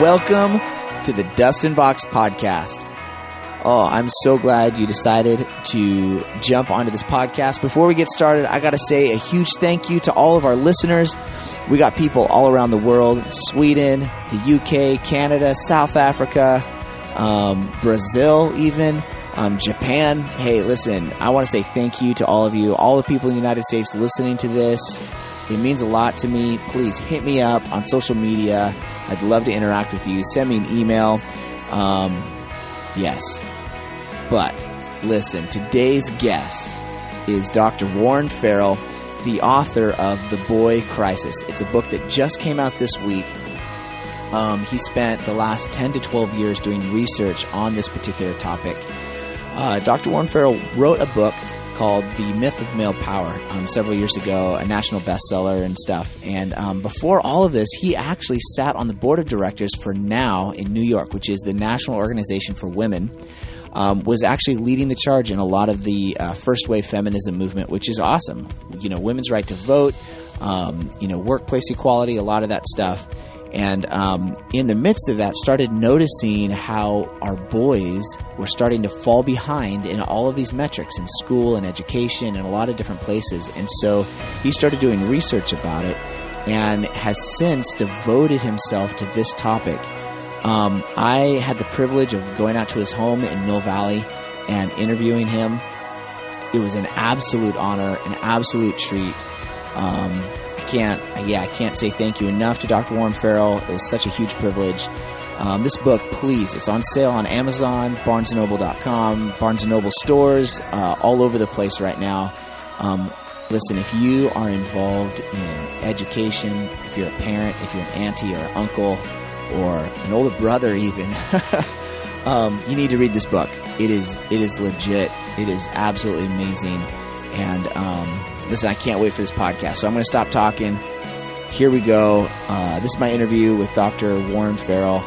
welcome to the Dustin Box Podcast. Oh, I'm so glad you decided to jump onto this podcast. Before we get started, I got to say a huge thank you to all of our listeners. We got people all around the world, Sweden, the UK, Canada, South Africa, Brazil even, Japan. Hey, listen, I want to say thank you to all of you, all the people in the United States listening to this. It means a lot to me. Please hit me up on social media. I'd love to interact with you. Send me an email. Yes. But listen, today's guest is Dr. Warren Farrell, the author of The Boy Crisis. It's a book that just came out this week. He spent the last 10 to 12 years doing research on this particular topic. Dr. Warren Farrell wrote a book called The Myth of Male Power several years ago, a national bestseller and stuff. And before all of this, he actually sat on the board of directors for NOW in New York, which is the National Organization for Women. Was actually leading the charge in a lot of the first wave feminism movement, which is awesome. You know, women's right to vote, workplace equality, a lot of that stuff. And in the midst of that, started noticing how our boys were starting to fall behind in all of these metrics in school and education and a lot of different places. And so he started doing research about it and has since devoted himself to this topic. I had the privilege of going out to his home in Mill Valley and interviewing him. It was an absolute honor, an absolute treat. I can't say thank you enough to Dr. Warren Farrell. It was such a huge privilege. This book, please, it's on sale on Amazon, BarnesandNoble.com, Barnes & Noble stores, all over the place right now. Listen, if you are involved in education, if you're a parent, if you're an auntie or an uncle, or an older brother even, you need to read this book. It is legit. It is absolutely amazing. And listen, I can't wait for this podcast. So I'm going to stop talking. Here we go. This is my interview with Dr. Warren Farrell.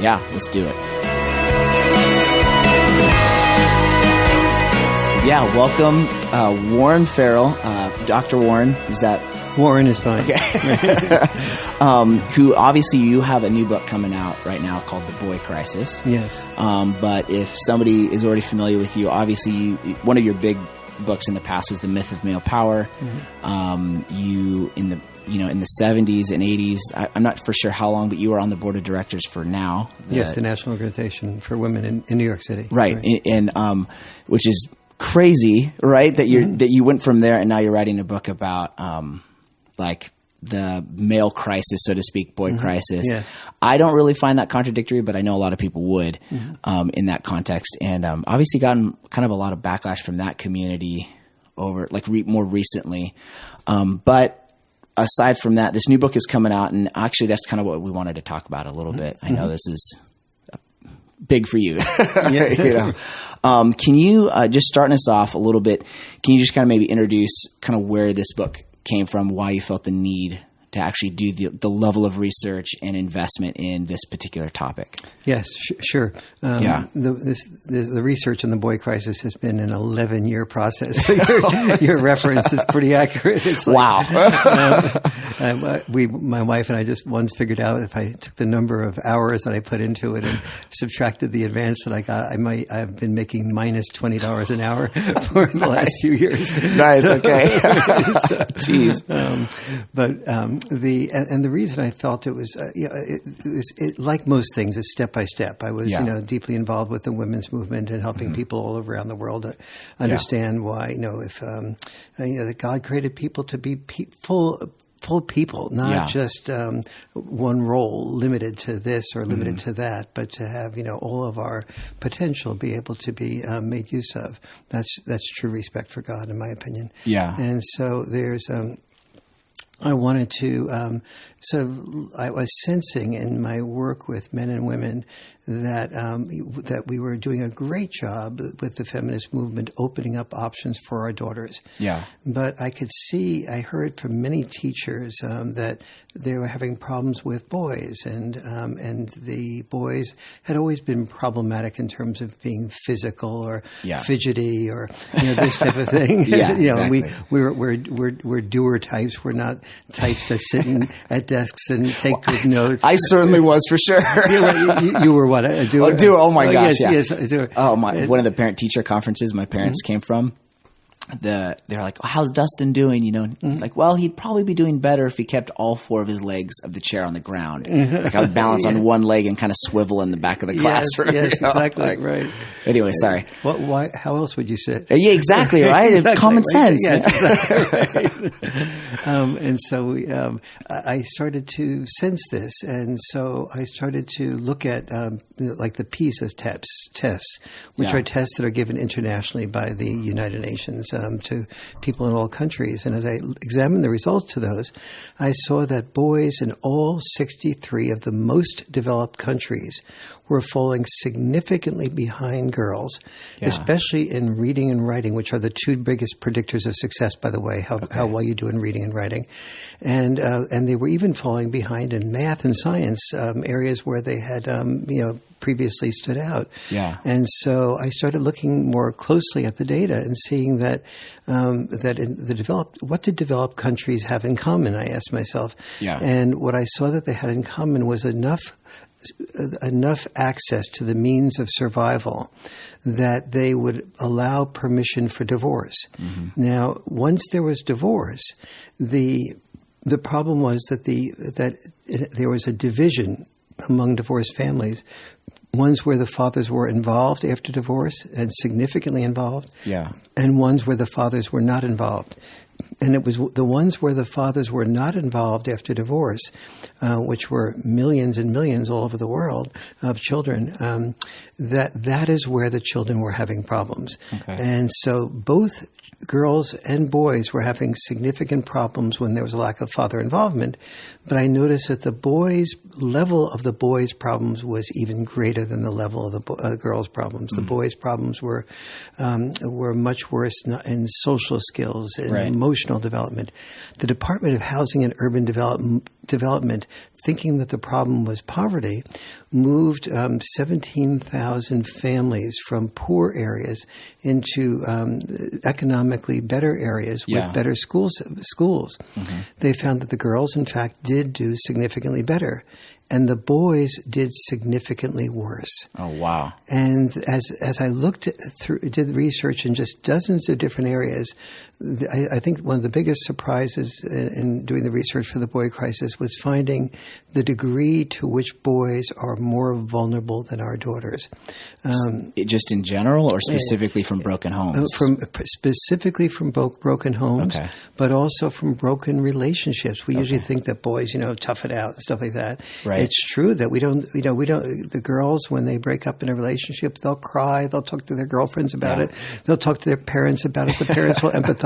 Let's do it. Welcome, Warren Farrell. Dr. Warren, is that... Warren is fine. Okay. Who obviously you have a new book coming out right now called The Boy Crisis. Yes. But if somebody is already familiar with you, obviously one of your big books in the past was The Myth of Male Power. Mm-hmm. You in the 70s and 80s, I'm not for sure how long, but you were on the board of directors for NOW. The National Organization for Women in New York City. Right. And which is crazy, right? That you went from there and now you're writing a book about like the male crisis, so to speak, boy crisis. Yes. I don't really find that contradictory, but I know a lot of people would in that context. And obviously gotten kind of a lot of backlash from that community over more recently. But aside from that, this new book is coming out, and actually that's kind of what we wanted to talk about a little bit. I know this is big for you. Can you just starting us off a little bit, can you just kind of maybe introduce kind of where this book came from, why you felt the need to actually do the level of research and investment in this particular topic? Yes, sure. The research on the boy crisis has been an 11-year process. So your reference is pretty accurate. It's wow. My wife and I just once figured out if I took the number of hours that I put into it and subtracted the advance that I got, I've been making minus $20 an hour for the last few years. Nice. So, okay. Jeez. The reason I felt it was, like most things, it's step by step. I was, deeply involved with the women's movement and helping people all around the world to understand why, that God created people to be full people, not just one role limited to this or limited to that, but to have all of our potential be able to be made use of. That's true respect for God, in my opinion. Yeah, and so there's. I wanted to I was sensing in my work with men and women that we were doing a great job with the feminist movement opening up options for our daughters. Yeah. But I heard from many teachers that they were having problems with boys, and the boys had always been problematic in terms of being physical or fidgety or this type of thing. Exactly. We're doer types. We're not types that sit at desks and take good notes. I certainly was, for sure. You were what, a doer? A doer. Oh my gosh! Yes, a doer. Oh my! One of the parent-teacher conferences my parents came from. They're like, oh, how's Dustin doing? Like, well, he'd probably be doing better if he kept all 4 of his legs of the chair on the ground. Like I would balance on one leg and kind of swivel in the back of the classroom. Yes, exactly, right. Anyway, sorry. Well, why? How else would you sit? Yeah, exactly, right? Exactly, common sense. Yes, exactly, right. And so I started to sense this, and so I started to look at like the PISA tests, which are tests that are given internationally by the United Nations. To people in all countries. And as I examined the results to those, I saw that boys in all 63 of the most developed countries were falling significantly behind girls, especially in reading and writing, which are the 2 biggest predictors of success, by the way, how well you do in reading and writing. And they were even falling behind in math and science, areas where they had, previously stood out. Yeah. And so I started looking more closely at the data and seeing that that in the what did developed countries have in common? I asked myself. Yeah. And what I saw that they had in common was enough access to the means of survival that they would allow permission for divorce. Mm-hmm. Now, once there was divorce, the problem was that there was a division among divorced families. Ones where the fathers were involved after divorce and significantly involved, and ones where the fathers were not involved. And it was the ones where the fathers were not involved after divorce, which were millions and millions all over the world of children, that is where the children were having problems. Okay. And so both girls and boys were having significant problems when there was a lack of father involvement. But I noticed that the level of the boys' problems was even greater than the level of the girls' problems. The boys' problems were much worse in social skills and emotional development. The Department of Housing and Urban Development, thinking that the problem was poverty, moved 17,000 families from poor areas into economically better areas with better schools. Mm-hmm. They found that the girls, in fact, did do significantly better, and the boys did significantly worse. Oh, wow. And as I did research in just dozens of different areas, I think one of the biggest surprises in doing the research for the boy crisis was finding the degree to which boys are more vulnerable than our daughters. Just in general, or specifically from broken homes? Specifically from broken homes, but also from broken relationships. We usually think that boys, tough it out and stuff like that. Right. It's true that we don't. The girls, when they break up in a relationship, they'll cry. They'll talk to their girlfriends about it. They'll talk to their parents about it. The parents will empathize.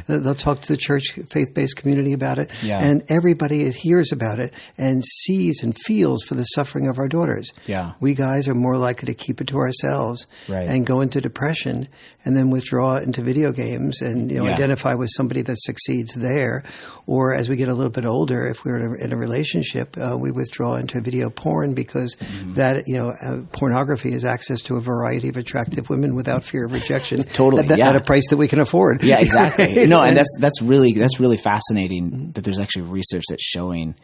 They'll talk to the church faith-based community about it. Yeah. And everybody hears about it and sees and feels for the suffering of our daughters. Yeah. We guys are more likely to keep it to ourselves and go into depression and then withdraw into video games and identify with somebody that succeeds there. Or as we get a little bit older, if we're in a relationship, we withdraw into video porn because that pornography is access to a variety of attractive women without fear of rejection. Totally, at a price that we can afford. Yeah, exactly. No, and that's really fascinating that there's actually research that's showing,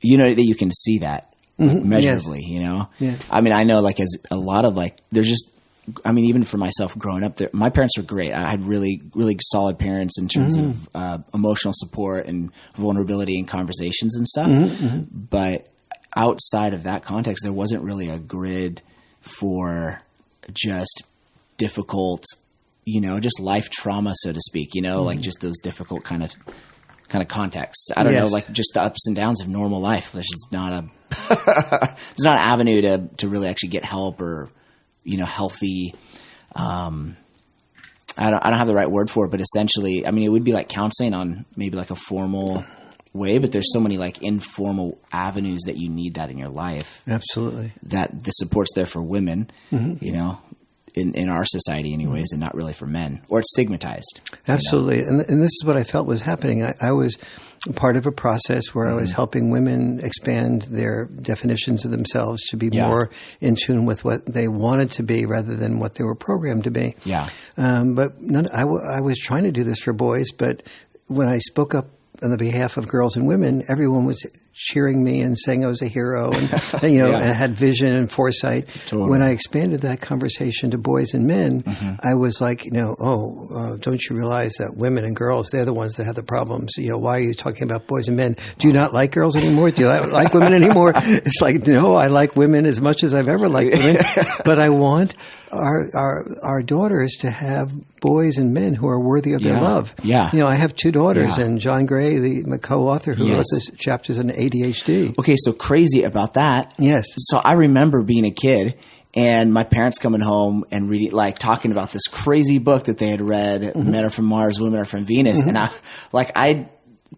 that you can see that measurably. Yes. I mean, I know as a lot of there's just. I mean, even for myself growing up, my parents were great. I had really, really solid parents in terms of emotional support and vulnerability and conversations and stuff. Mm-hmm. But outside of that context, there wasn't really a grid for just difficult, just life trauma, so to speak, like just those difficult kind of contexts. I don't know, just the ups and downs of normal life. There's just not it's not an avenue to really actually get help or, healthy, I don't have the right word for it, but essentially, I mean, it would be like counseling on maybe like a formal way, but there's so many like informal avenues that you need that in your life. Absolutely. That the support's there for women, you know, in our society anyways, and not really for men, or it's stigmatized. Absolutely. You know? And this is what I felt was happening. I was part of a process where I was helping women expand their definitions of themselves to be more in tune with what they wanted to be rather than what they were programmed to be. Yeah. But I was trying to do this for boys, but when I spoke up on the behalf of girls and women, everyone was cheering me and saying I was a hero and you know, and had vision and foresight. Totally. When I expanded that conversation to boys and men, I was like, you know, don't you realize that women and girls, they're the ones that have the problems? You know, why are you talking about boys and men? Do you not like girls anymore? Do you like women anymore? It's like, no, I like women as much as I've ever liked women, but I want our daughters to have boys and men who are worthy of their love. Yeah. You know, I have two daughters, and John Gray, my co-author who wrote this chapters on ADHD. Okay, so crazy about that. Yes. So I remember being a kid and my parents coming home and reading, like talking about this crazy book that they had read, Men Are From Mars, Women Are From Venus. And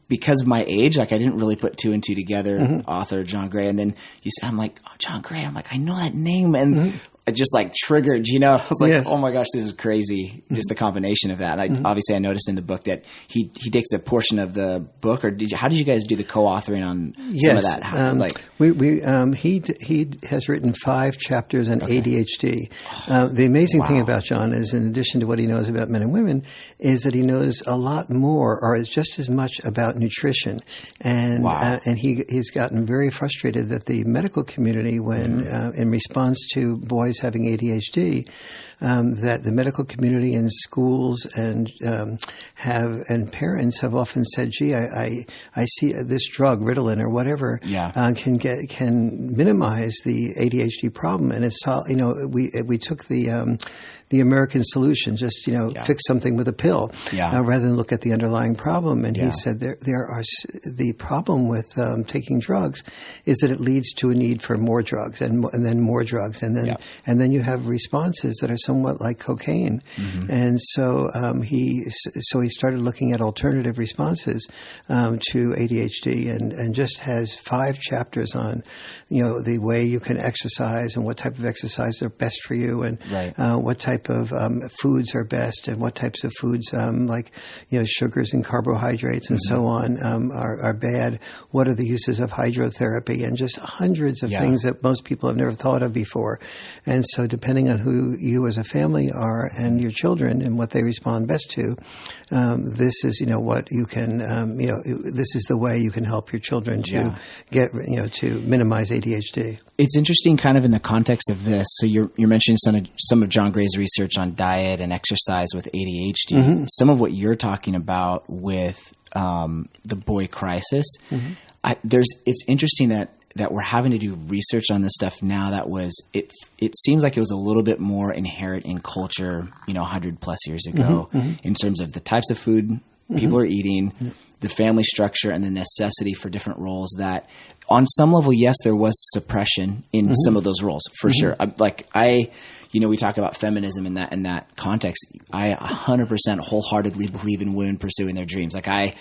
because of my age, like I didn't really put two and two together, author John Gray. And then you said, I'm like, oh, John Gray. I'm like, I know that name. And it just like triggered, you know, I was like, oh my gosh, this is crazy. Just the combination of that. And obviously I noticed in the book that he takes a portion of the book, or how did you guys do the co-authoring on some of that? How, he has written 5 chapters on ADHD. The amazing thing about John is, in addition to what he knows about men and women, is that he knows a lot more, or just as much, about nutrition. And he's gotten very frustrated that the medical community, when in response to boys having ADHD, that the medical community and schools and parents have often said, "Gee, I see this drug, Ritalin or whatever, can minimize the ADHD problem." And it's, you know, we took the American solution, just, you know, fix something with a pill, rather than look at the underlying problem. And he said the problem with taking drugs is that it leads to a need for more drugs and then more drugs, and then you have responses that are somewhat like cocaine. And so he started looking at alternative responses to ADHD, and just has 5 chapters on, you know, the way you can exercise and what type of exercise are best for you, and what type of foods are best, and what types of foods like, you know, sugars and carbohydrates and so on are bad. What are the uses of hydrotherapy, and just hundreds of things that most people have never thought of before. And so depending on who you as a family are and your children and what they respond best to, this is, you know, what you can, you know, this is the way you can help your children to get, you know, to minimize ADHD. It's interesting kind of in the context of this. So you're mentioning some of John Gray's research on diet and exercise with ADHD. Some of what you're talking about with the boy crisis. It's interesting that we're having to do research on this stuff now. It seems like it was a little bit more inherent in culture, you know, 100 plus years ago, in terms of the types of food people are eating, the family structure, and the necessity for different roles that, on some level, yes, there was suppression in some of those roles, for sure. You know, we talk about feminism in that context. I 100% wholeheartedly believe in women pursuing their dreams. Like I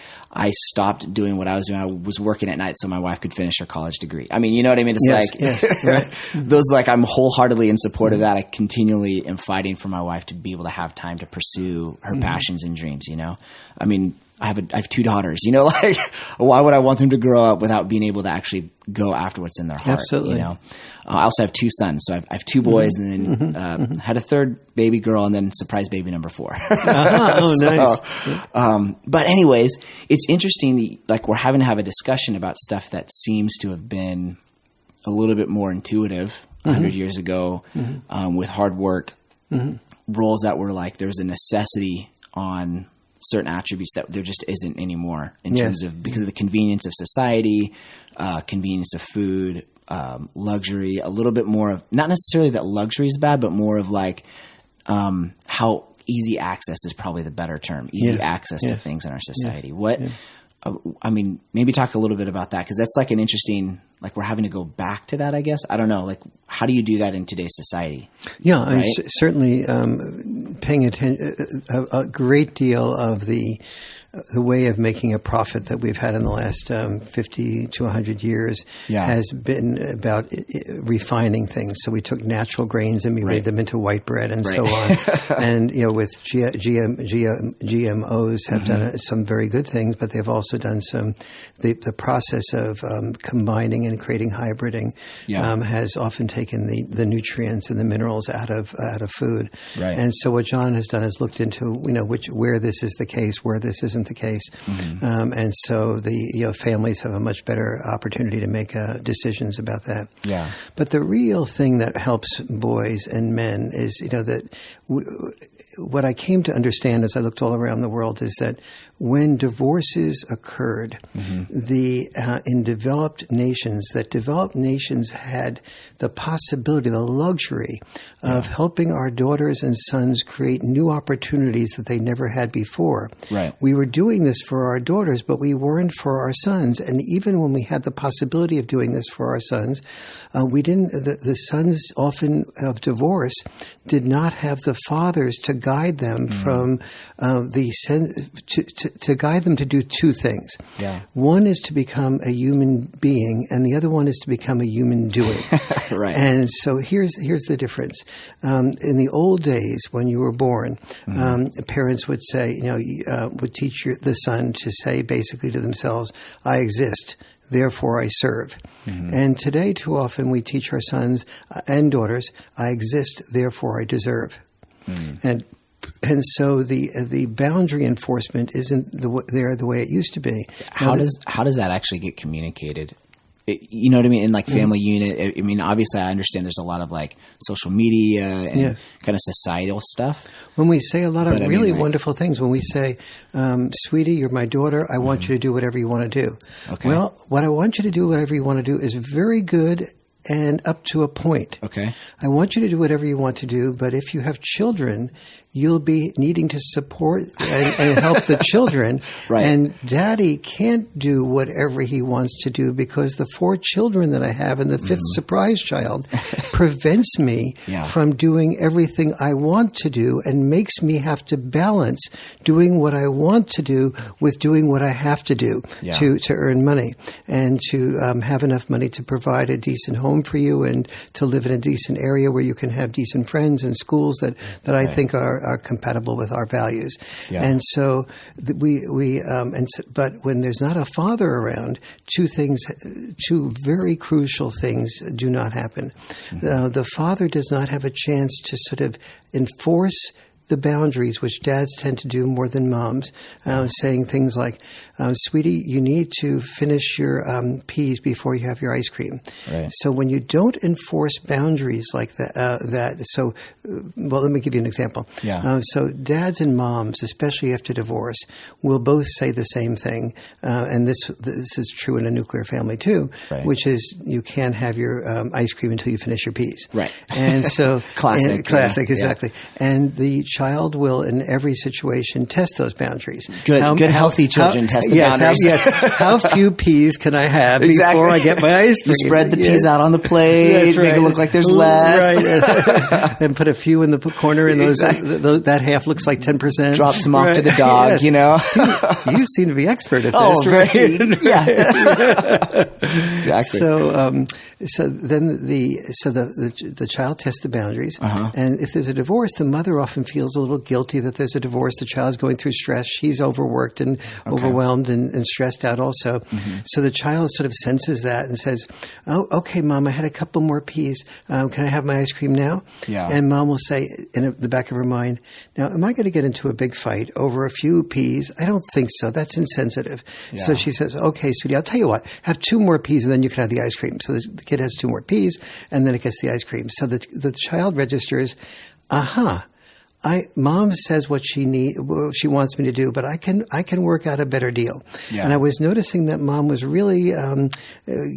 stopped doing what I was doing. I was working at night so my wife could finish her college degree. I mean, you know what I mean? It's I'm wholeheartedly in support of that. I continually am fighting for my wife to be able to have time to pursue her passions and dreams, you know? I mean, I have 2 daughters, you know, like why would I want them to grow up without being able to actually go after what's in their heart? Absolutely. You know, I also have 2 sons, so I have 2 boys, and then had a 3rd baby girl, and then surprise baby number 4. Oh, nice. But anyways, it's interesting. Like we're having to have a discussion about stuff that seems to have been a little bit more intuitive 100 years ago, with hard work, roles that were like there's a necessity on certain attributes that there just isn't anymore in terms of, because of the convenience of society, convenience of food, luxury, a little bit more of, not necessarily that luxury is bad, but more of like how easy access is probably the better term, easy access to things in our society. I mean, maybe talk a little bit about that, because that's like an interesting, like we're having to go back to that, I guess. I don't know. Like, how do you do that in today's society? Yeah, right? Certainly paying attention. A great deal of the way of making a profit that we've had in the last 50 to 100 years has been about refining things. So we took natural grains and we made them into white bread and so on. And with GMOs have done some very good things, but they've also done the process of combining and creating hybriding has often taken the nutrients and the minerals out of food. Right. And so what John has done is looked into where this is the case, where this isn't the case. And so the families have a much better opportunity to make decisions about that. Yeah. But the real thing that helps boys and men is that what I came to understand as I looked all around the world is that when divorces occurred, in developed nations had the possibility, the luxury of helping our daughters and sons create new opportunities that they never had before. Right. We were doing this for our daughters, but we weren't for our sons. And even when we had the possibility of doing this for our sons, we didn't. The sons often of divorce did not have the fathers to guide them from to guide them to do two things. Yeah. One is to become a human being, and the other one is to become a human doing. Right. And so here's the difference. In the old days, when you were born, parents would say, would teach the son to say basically to themselves, "I exist, therefore I serve." And today, too often, we teach our sons and daughters, "I exist, therefore I deserve." And so the boundary enforcement isn't there the way it used to be. How does that actually get communicated? You know what I mean? In family unit, I mean, obviously I understand there's a lot of social media and kind of societal stuff. When we say a lot of really wonderful things, when we say, "Sweetie, you're my daughter, I want you to do whatever you want to do." Okay. Well, what I want you to do, whatever you want to do, is very good and up to a point. Okay. I want you to do whatever you want to do, but if you have children, you'll be needing to support and help the children. Right. And Daddy can't do whatever he wants to do because the 4 children that I have and the 5th surprise child prevents me from doing everything I want to do and makes me have to balance doing what I want to do with doing what I have to do to earn money and to have enough money to provide a decent home for you and to live in a decent area where you can have decent friends and schools that I think are compatible with our values. Yeah. And so but when there's not a father around, two very crucial things do not happen. The father does not have a chance to sort of enforce the boundaries, which dads tend to do more than moms, saying things like, "Sweetie, you need to finish your peas before you have your ice cream." Right. So when you don't enforce boundaries like that, so let me give you an example. Yeah. So dads and moms, especially after divorce, will both say the same thing, and this is true in a nuclear family too, which is you can't have your ice cream until you finish your peas. Right. And so classic, exactly. Yeah. And the child will, in every situation, test those boundaries. Good, healthy children test the boundaries. How few peas can I have before I get my ice cream? You spread the peas out on the plate, make it look like there's less. Right. And put a few in the corner, and that half looks like 10%. Drop some off to the dog, You seem to be expert at this. Right? Yeah. Exactly. So then the child tests the boundaries, and if there's a divorce, the mother often feels a little guilty that there's a divorce. The child's going through stress. She's overworked and overwhelmed and stressed out also. So the child sort of senses that and says, "Oh, okay, Mom, I had a couple more peas. Can I have my ice cream now?" Yeah. And Mom will say in the back of her mind, "Now, am I going to get into a big fight over a few peas? I don't think so. That's insensitive." Yeah. So she says, "Okay, sweetie, I'll tell you what. Have 2 more peas and then you can have the ice cream." So the kid has 2 more peas and then it gets the ice cream. So the child registers, Mom says what she wants me to do, but I can work out a better deal. Yeah. And I was noticing that Mom was really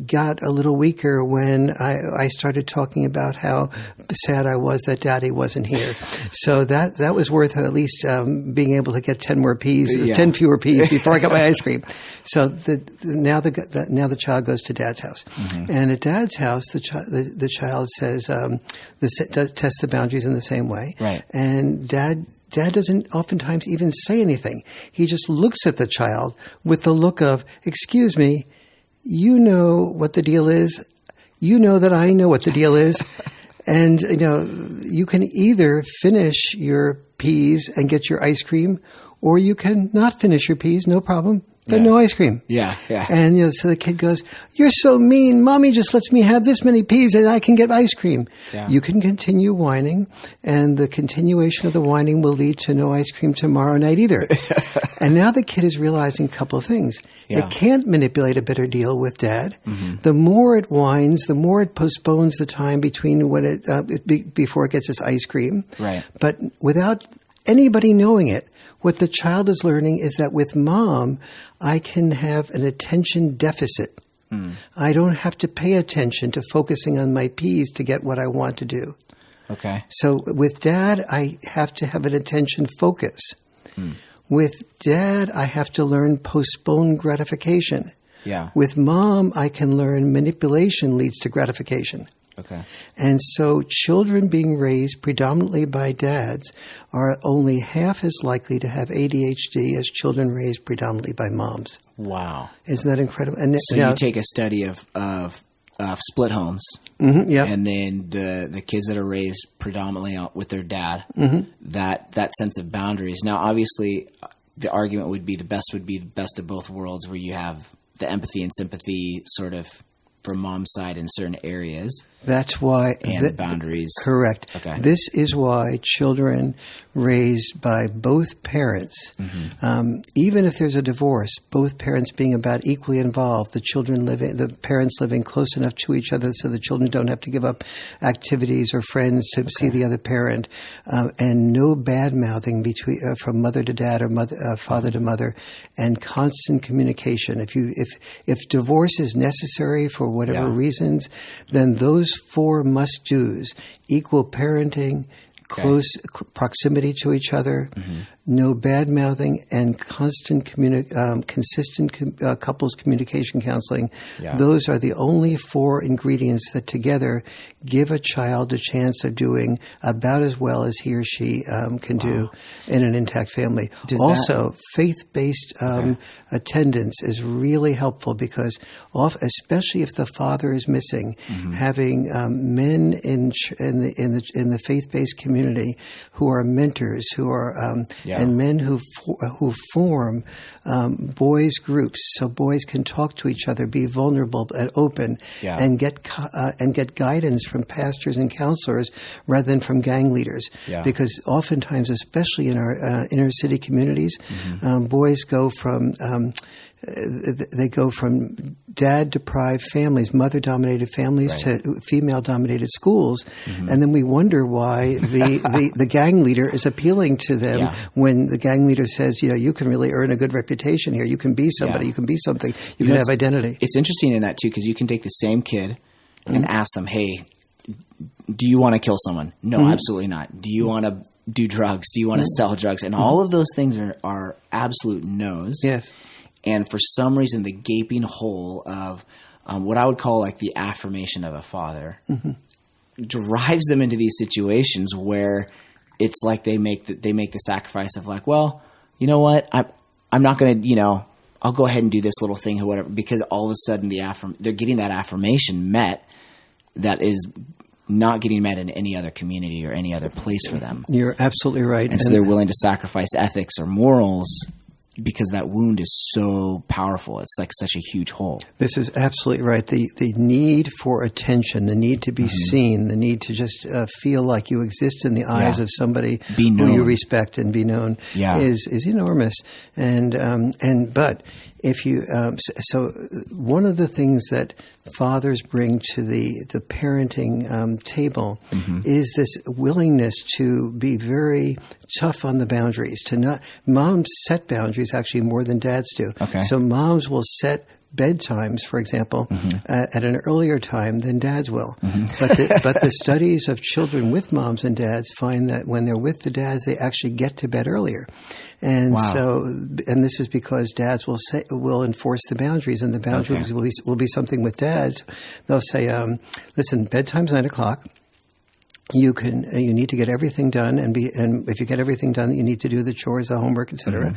got a little weaker when I started talking about how sad I was that Daddy wasn't here. So that was worth at least being able to get 10 more peas, 10 fewer peas before I got my ice cream. So now the child goes to Dad's house, and at Dad's house the child says test the boundaries in the same way, right? And Dad doesn't oftentimes even say anything. He just looks at the child with the look of, excuse me, you know what the deal is. You know that I know what the deal is. And, you can either finish your peas and get your ice cream, or you can not finish your peas, no problem. But no ice cream. Yeah. And so the kid goes, "You're so mean. Mommy just lets me have this many peas and I can get ice cream." Yeah. You can continue whining, and the continuation of the whining will lead to no ice cream tomorrow night either. And now the kid is realizing a couple of things. Yeah. It can't manipulate a better deal with Dad. The more it whines, the more it postpones the time between when before it gets its ice cream. Right. But without anybody knowing it, what the child is learning is that with Mom, I can have an attention deficit. I don't have to pay attention to focusing on my peas to get what I want to do. Okay. So with Dad, I have to have an attention focus. With Dad, I have to learn postponed gratification. Yeah. With Mom, I can learn manipulation leads to gratification. Okay. And so children being raised predominantly by dads are only half as likely to have ADHD as children raised predominantly by moms. Wow. Isn't that incredible? And so you take a study of split homes, and then the kids that are raised predominantly with their dad, that sense of boundaries. Now, obviously, the argument would be the best of both worlds, where you have the empathy and sympathy sort of from Mom's side in certain areas. That's why and boundaries. Correct. Okay. This is why children raised by both parents, even if there's a divorce, both parents being about equally involved, the parents living close enough to each other so the children don't have to give up activities or friends to see the other parent, and no bad mouthing between from mother to dad or father to mother, and constant communication. If divorce is necessary for whatever reasons, then those 4 must-dos: equal parenting, close proximity to each other, no bad-mouthing, and consistent couples communication counseling. Yeah. Those are the only 4 ingredients that together give a child a chance of doing about as well as he or she can do in an intact family. Also, faith-based attendance is really helpful because, especially if the father is missing, having men in the faith-based community who are mentors, who are and men who form boys groups, so boys can talk to each other, be vulnerable and open, and get guidance from pastors and counselors rather than from gang leaders. Yeah. Because oftentimes, especially in our inner city communities, boys go from dad-deprived families, mother-dominated families, to female-dominated schools, and then we wonder why the gang leader is appealing to them when the gang leader says, you can really earn a good reputation here. You can be somebody. You can be something. You can have identity. It's interesting in that too, because you can take the same kid and ask them, "Hey, do you want to kill someone?" No, absolutely not. Do you want to do drugs? Do you want to sell drugs? And all of those things are absolute no's. Yes. And for some reason, the gaping hole of what I would call like the affirmation of a father drives them into these situations where it's like they make the sacrifice of like, well, you know what, I'm not going to, I'll go ahead and do this little thing or whatever, because all of a sudden they're getting that affirmation met that is not getting met in any other community or any other place for them. You're absolutely right. And so they're willing to sacrifice ethics or morals because that wound is so powerful. It's like such a huge hole. This is absolutely right. The need for attention, the need to be seen, the need to just feel like you exist in the eyes of somebody who you respect and be known is enormous. But if you so one of the things that fathers bring to the parenting table is this willingness to be very tough on the boundaries. Moms set boundaries actually more than dads do. Okay. So moms will set bedtimes, for example, at an earlier time than dads will. But the studies of children with moms and dads find that when they're with the dads, they actually get to bed earlier. And and this is because dads will enforce the boundaries, and the boundaries will be something with dads. They'll say, listen, bedtime's 9:00. You need to get everything done, and if you get everything done, you need to do the chores, the homework, etc.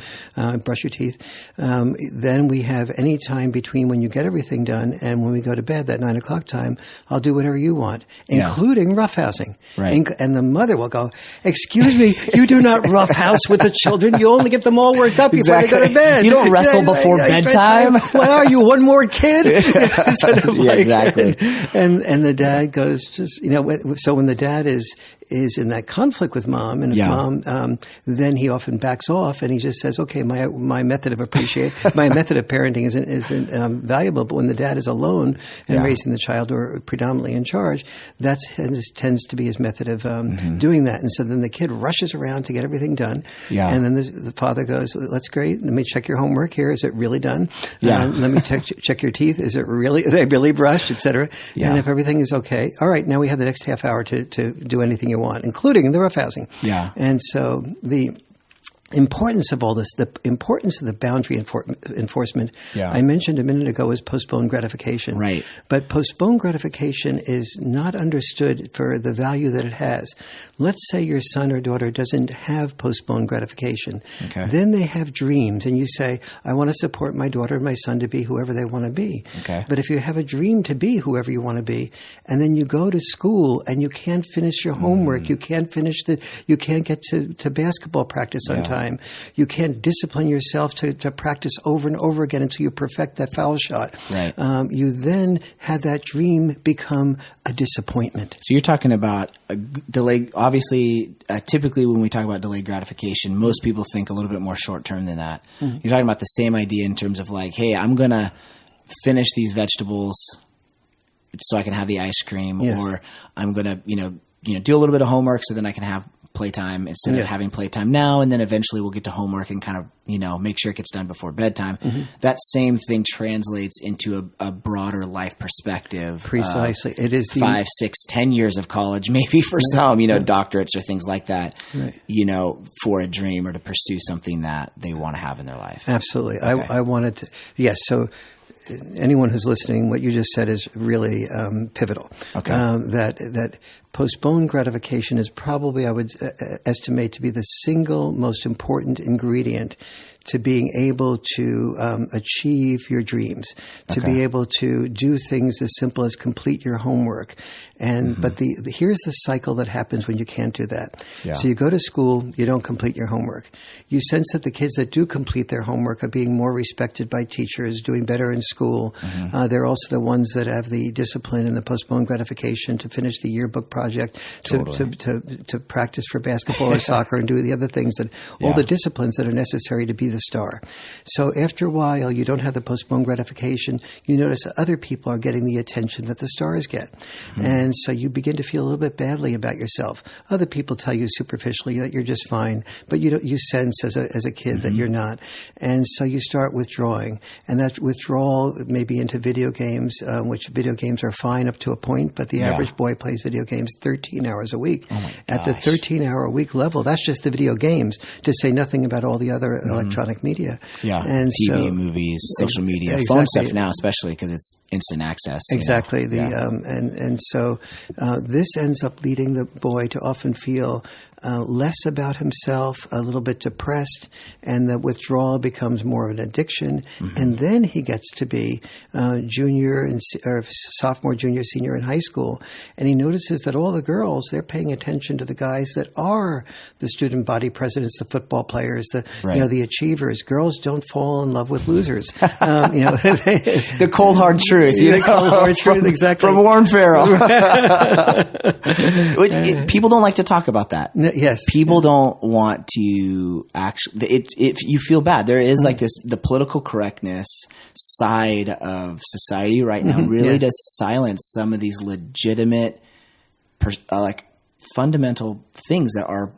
Brush your teeth. Then we have any time between when you get everything done and when we go to bed, that 9:00 time. I'll do whatever you want, including roughhousing. Right. And the mother will go, "Excuse me, you do not roughhouse with the children. You only get them all worked up before they go to bed. You don't wrestle before bedtime. What are you, one more kid?" Exactly. And the dad goes, so when the dad is in that conflict with mom, and if mom, then he often backs off and he just says, "Okay, my method of parenting isn't valuable." But when the dad is alone and raising the child or predominantly in charge, that tends to be his method of doing that. And so then the kid rushes around to get everything done, and then the father goes, "That's great. Let me check your homework here. Is it really done? Let me check your teeth. Is it really? Are they really brushed, etc." And if everything is okay, all right. Now we have the next half hour to do anything you want, including the roughhousing. And so the importance of all this, the importance of the boundary enforcement, I mentioned a minute ago, is postponed gratification. Right. But postponed gratification is not understood for the value that it has. Let's say your son or daughter doesn't have postponed gratification. Okay. Then they have dreams, and you say, "I want to support my daughter and my son to be whoever they want to be." Okay. But if you have a dream to be whoever you want to be, and then you go to school and you can't finish your homework, you can't get to basketball practice on time. You can't discipline yourself to practice over and over again until you perfect that foul shot. Right. You then have that dream become a disappointment. So you're talking about a delayed. Obviously, typically when we talk about delayed gratification, most people think a little bit more short term than that. You're talking about the same idea in terms of like, hey, I'm gonna finish these vegetables so I can have the ice cream, or I'm gonna do a little bit of homework so then I can have playtime instead of having playtime now, and then eventually we'll get to homework and kind of make sure it gets done before bedtime. That same thing translates into a broader life perspective. Precisely. It is 5, 6, 10 years of college, maybe for some, doctorates or things like that, for a dream or to pursue something that they want to have in their life. Absolutely. Okay. I wanted to, so anyone who's listening, what you just said is really pivotal. Okay. That postponed gratification is probably, I would estimate, to be the single most important ingredient to being able to achieve your dreams, to be able to do things as simple as complete your homework. And but here's the cycle that happens when you can't do that. So you go to school, you don't complete your homework. You sense that the kids that do complete their homework are being more respected by teachers, doing better in school. They're also the ones that have the discipline and the postponed gratification to finish the yearbook project, to practice for basketball or soccer, and do the other things all the disciplines that are necessary to be the star. So after a while, you don't have the postponed gratification. You notice that other people are getting the attention that the stars get. And so you begin to feel a little bit badly about yourself. Other people tell you superficially that you're just fine, but you sense as a kid that you're not. And so you start withdrawing. And that withdrawal may be into video games, which video games are fine up to a point, but the average boy plays video games 13 hours a week. Oh my gosh. At the 13-hour-a-week level, that's just the video games, to say nothing about all the other electronic media. And TV, movies, social media, phone stuff now, especially because it's instant access. Exactly. So this ends up leading the boy to often feel less about himself, a little bit depressed, and the withdrawal becomes more of an addiction. And then he gets to be sophomore, junior, senior in high school, and he notices that all the girls, they're paying attention to the guys that are the student body presidents, the football players, the achievers. Girls don't fall in love with losers. The cold hard truth. The cold hard truth, exactly. From Warren Farrell. People don't like to talk about that. Yes. People don't want to actually, if you feel bad, there is like the political correctness side of society right now really does silence some of these legitimate, like fundamental things that are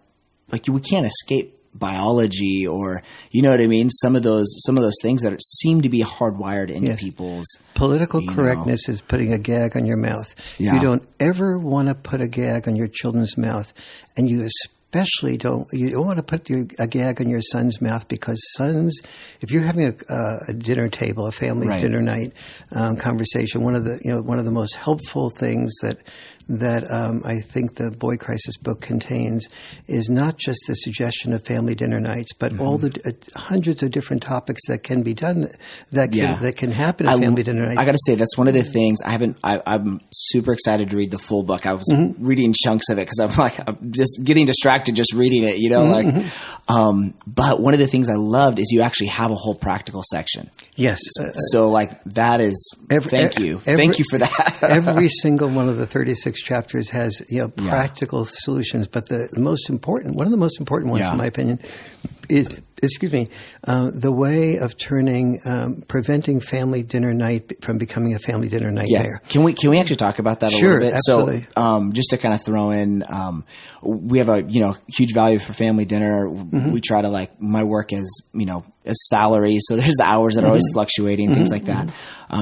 like, we can't escape biology, or you know what I mean, some of those things that seem to be hardwired into people's political correctness is putting a gag on your mouth. You don't ever want to put a gag on your children's mouth, and you especially don't want to put a gag on your son's mouth, because sons, if you're having a dinner table, a family dinner night conversation, one of the most helpful things that I think the Boy Crisis book contains is not just the suggestion of family dinner nights, but all the hundreds of different topics that can be done that can happen at family dinner nights. I got to say, that's one of the things I'm super excited to read the full book. I was reading chunks of it because I'm just getting distracted just reading it, but one of the things I loved is you actually have a whole practical section. Yes. So like that is, thank you for that. Every single one of the 36 chapters has practical solutions, but one of the most important ones, in my opinion, is the way of preventing family dinner night from becoming a family dinner nightmare. Can we actually talk about that a little bit? Absolutely. So just to kind of throw in, we have a huge value for family dinner. We try to, my work is as salary, so there's the hours that are always fluctuating, things like that.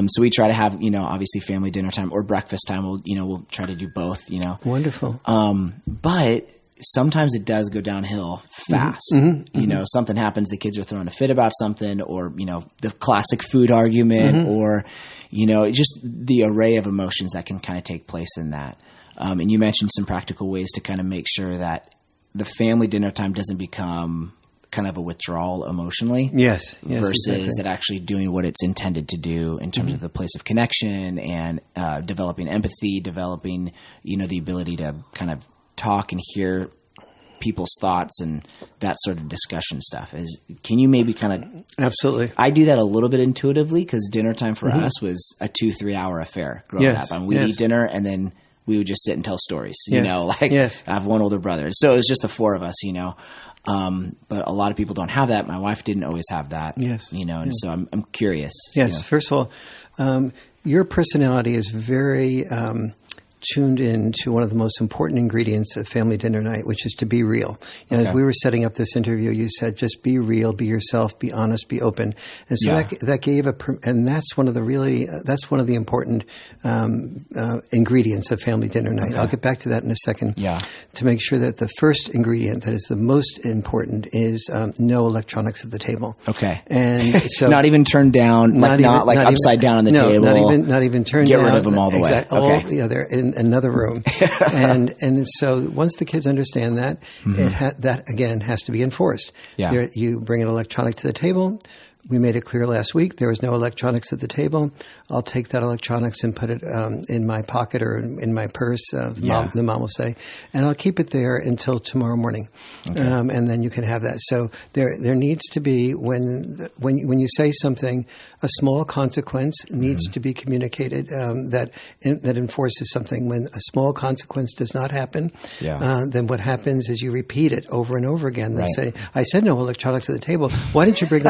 So we try to have obviously family dinner time or breakfast time. We'll try to do both. Wonderful. But sometimes it does go downhill fast. Something happens, the kids are throwing a fit about something, or, the classic food argument, or, just the array of emotions that can kind of take place in that. And you mentioned some practical ways to kind of make sure that the family dinner time doesn't become kind of a withdrawal emotionally. Yes, versus exactly. it actually doing what it's intended to do in terms of the place of connection and developing empathy, developing, the ability to kind of talk and hear people's thoughts and that sort of discussion stuff. Can you maybe kind of... Absolutely. I do that a little bit intuitively because dinner time for us was a 2-3 hour affair growing up. We'd eat dinner and then we would just sit and tell stories, I have one older brother. So it was just the four of us, but a lot of people don't have that. My wife didn't always have that, and so I'm curious. Yes. First of all, your personality is very tuned in to one of the most important ingredients of family dinner night, which is to be real. As we were setting up this interview, you said, just be real, be yourself, be honest, be open. And so that gave and that's one of the important ingredients of family dinner night. I'll get back to that in a second. To make sure that the first ingredient that is the most important is no electronics at the table. Okay. And so not even turned down, not upside down on the table. Not even turned down. Get rid of them all the way. Okay. They're in another room. and so once the kids understand that, that again has to be enforced. You bring an electronic to the table. We made it clear last week there was no electronics at the table. I'll take that electronics and put it in my pocket or in my purse, the mom will say, and I'll keep it there until tomorrow morning. And then you can have that. So there needs to be, when you say something, a small consequence needs to be communicated that enforces something. When a small consequence does not happen, then what happens is you repeat it over and over again. They say, I said no electronics at the table. Why didn't you bring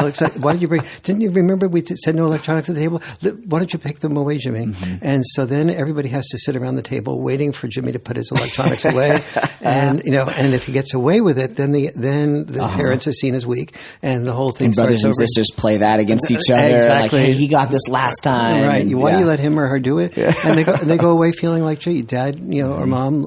didn't you remember we said no electronics at the table? Why don't you pick them away, Jimmy? And so then everybody has to sit around the table waiting for Jimmy to put his electronics away. And if he gets away with it, then the parents are seen as weak, and the whole thing and starts brothers and sisters play that against each other. Exactly. Like, hey, he got this last time. Right. And, why do you let him or her do it? And they go away feeling like, gee, dad, or mom,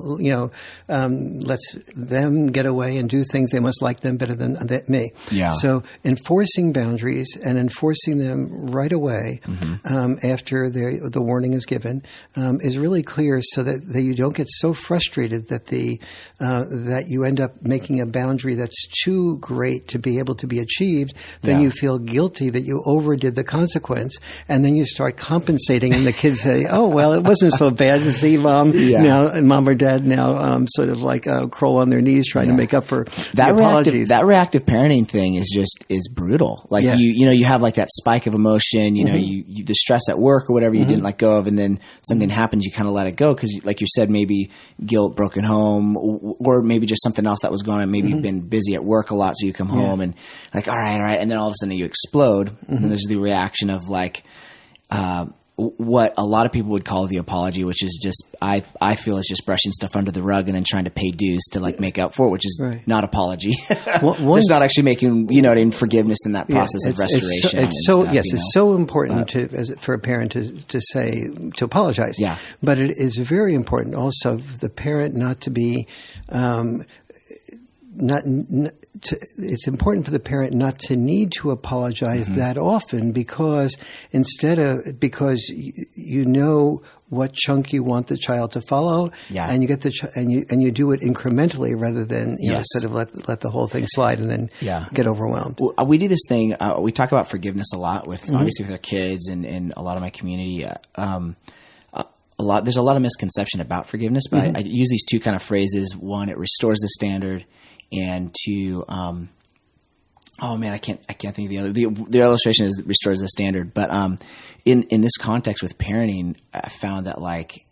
lets them get away and do things. They must like them better than me. So enforcing boundaries and enforcing them right away after the warning is given is really clear, so that you don't get so frustrated that that you end up making a boundary that's too great to be able to be achieved. Then you feel guilty that you overdid the consequence, and then you start compensating, and the kids say, "Oh, well, it wasn't so bad to see mom now, mom or dad now sort of like crawl on their knees trying to make up for the apologies." That reactive parenting thing is brutal. Like you have like that spike of emotion, you the stress at work or whatever you didn't let go of, and then something happens, you kind of let it go because, like you said, maybe guilt, broken home, or maybe just something else that was going on. Maybe you've been busy at work a lot, so you come home and like, all right. And then all of a sudden you explode. And then there's the reaction of like, what a lot of people would call the apology, which is just, I feel is just brushing stuff under the rug and then trying to pay dues to like make up for it, which is not apology. It's not actually making, in forgiveness in that process of restoration. It's so important for a parent to apologize. Yeah. But it is very important also for the parent not to be, it's important for the parent not to need to apologize that often because you know what chunk you want the child to follow, and you get and you do it incrementally rather than sort of let the whole thing slide and then get overwhelmed. Well, we do this thing. We talk about forgiveness a lot with obviously with our kids and a lot of my community. There's a lot of misconception about forgiveness, but I use these two kind of phrases. One, it restores the standard. And two, I can't think of the other. The illustration is restores the standard. But in this context with parenting, I found that like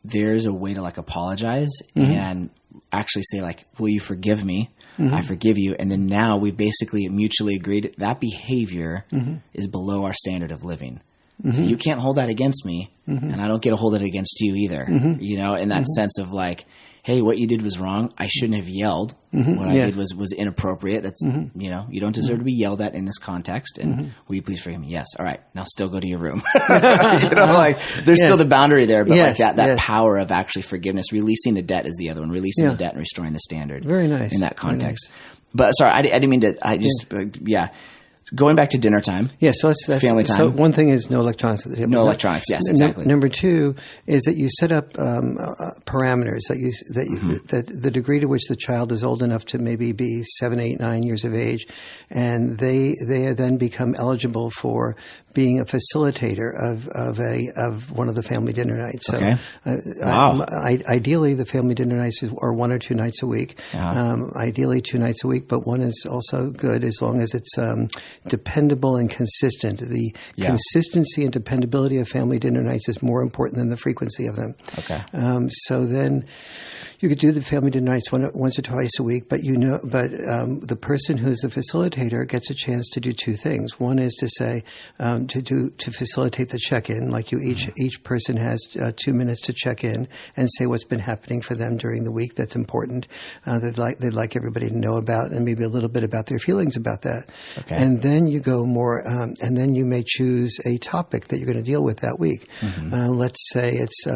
there's a way to like apologize and actually say like, "Will you forgive me? I forgive you." And then now we've basically mutually agreed that behavior is below our standard of living. So you can't hold that against me, and I don't get to hold it against you either. In that sense of like, hey, what you did was wrong. I shouldn't have yelled. What I did was inappropriate. That's, you don't deserve to be yelled at in this context. And will you please forgive me? Yes. All right. Now still go to your room. There's still the boundary there, but like that power of actually forgiveness, releasing the debt is the other one, releasing the debt and restoring the standard. Very nice. In that context. But sorry, I didn't mean to, going back to dinner time. Yeah, so that's family time. So one thing is no electronics at the table. No electronics. Yes, exactly. Number two is that you set up parameters that the degree to which the child is old enough to maybe be 7, 8, 9 years of age, and they then become eligible for being a facilitator of one of the family dinner nights. So, ideally, the family dinner nights are 1 or 2 nights a week. Ideally, 2 nights a week, but one is also good as long as it's dependable and consistent. The consistency and dependability of family dinner nights is more important than the frequency of them. Okay. So then you could do the family dinner nights once or twice a week, but the person who's the facilitator gets a chance to do 2 things. One is to say to facilitate the check-in, like each person has 2 minutes to check in and say what's been happening for them during the week. That's important. They'd like everybody to know about, and maybe a little bit about their feelings about that. Okay. And then you go more, and then you may choose a topic that you're going to deal with that week. Let's say it's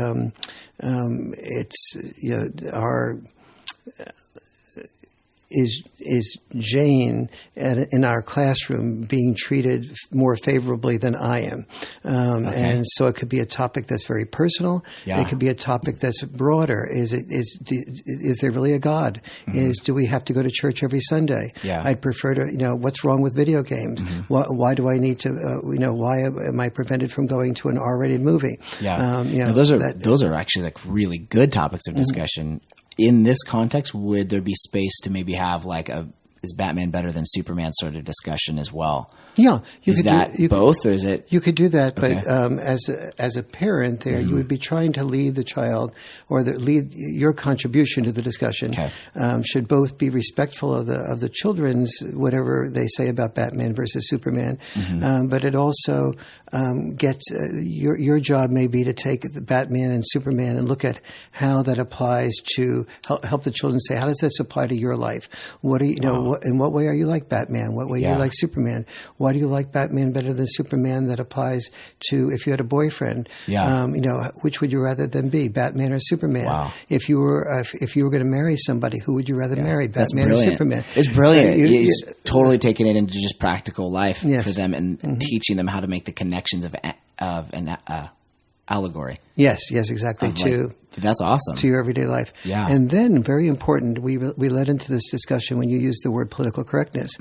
is Jane in our classroom being treated more favorably than I am? And so it could be a topic that's very personal. Yeah. It could be a topic that's broader. Is there really a God? Do we have to go to church every Sunday? Yeah. I'd prefer to, what's wrong with video games? Why do I need to, why am I prevented from going to an R-rated movie? Yeah. Those are actually like really good topics of discussion. In this context, would there be space to maybe have like is Batman better than Superman sort of discussion as well? Yeah. Or is it? You could do that, but as a parent there, you would be trying to lead the child or lead your contribution to the discussion. Should both be respectful of the children's, whatever they say about Batman versus Superman, but it also gets your job may be to take the Batman and Superman and look at how that applies to help the children say, how does this apply to your life? What do you know? In what way are you like Batman? What way are you like Superman? Why do you like Batman better than Superman? That applies to if you had a boyfriend. Which would you rather than be, Batman or Superman? Wow. If you were going to marry somebody, who would you rather marry, Batman or Superman? It's brilliant. So he's totally taking it into just practical life for them and teaching them how to make the connections of an allegory. Yes, exactly. That's awesome. To your everyday life. Yeah. And then, very important, we led into this discussion when you used the word political correctness.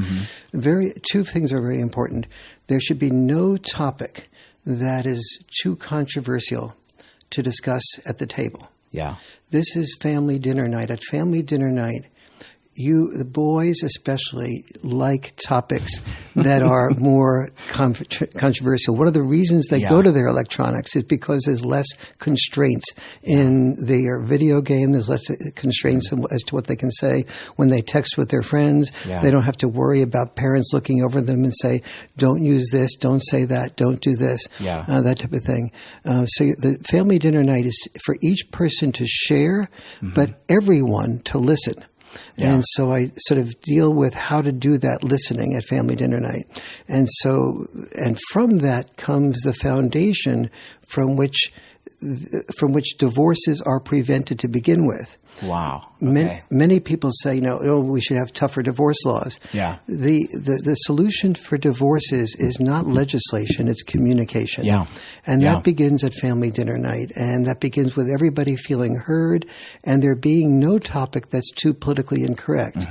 2 things are very important. There should be no topic that is too controversial to discuss at the table. Yeah. This is family dinner night. At family dinner night, the boys especially like topics that are more controversial. One of the reasons they go to their electronics is because there's less constraints in their video game. There's less constraints as to what they can say when they text with their friends. They don't have to worry about parents looking over them and say, don't use this, don't say that, don't do this, that type of thing. So the family dinner night is for each person to share, but everyone to listen. And so I sort of deal with how to do that listening at family dinner night. And from that comes the foundation from which divorces are prevented to begin with. Wow. Okay. Many people say, we should have tougher divorce laws. Yeah. The solution for divorces is not legislation, it's communication. Yeah. And that begins at family dinner night. And that begins with everybody feeling heard and there being no topic that's too politically incorrect.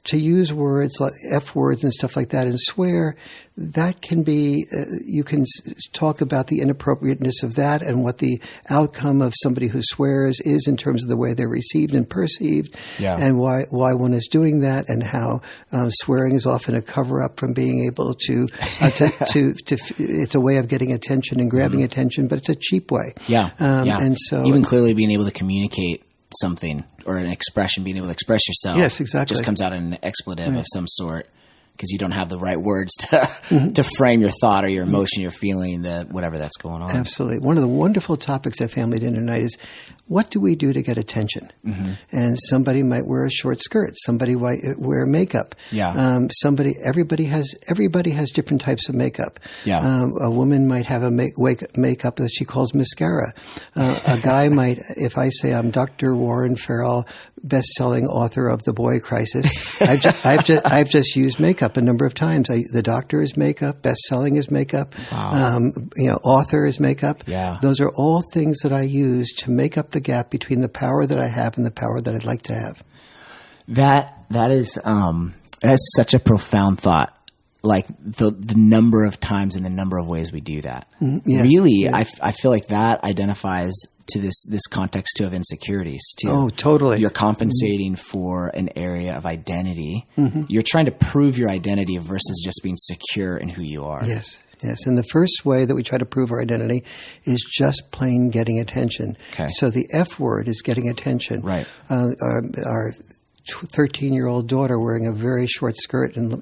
To use words like F words and stuff like that and swear, that can be, you can talk about the inappropriateness of that and what the outcome of somebody who swears is in terms of the way they're received and perceived, and why one is doing that, and how swearing is often a cover-up from being able to it's a way of getting attention and grabbing attention, but it's a cheap way. And so even clearly being able to communicate something or an expression, being able to express yourself, just comes out in an expletive of some sort. Because you don't have the right words to frame your thought or your emotion, your feeling, whatever that's going on. Absolutely. One of the wonderful topics at family dinner night is, what do we do to get attention? And somebody might wear a short skirt. Somebody might wear makeup. Everybody has different types of makeup. A woman might have a makeup that she calls mascara. A guy might, if I say I'm Dr. Warren Farrell, best-selling author of The Boy Crisis, I've just used makeup a number of times. The doctor is makeup, best-selling is makeup, author is makeup. Those are all things that I use to make up the gap between the power that I have and the power that I'd like to have. That's such a profound thought. Like the number of times and the number of ways we do that. Really, I feel like that identifies to this context too of insecurities too. Oh, totally. You're compensating for an area of identity. You're trying to prove your identity versus just being secure in who you are. Yes. And the first way that we try to prove our identity is just plain getting attention. So the F word is getting attention. Right. Our 13-year-old daughter wearing a very short skirt and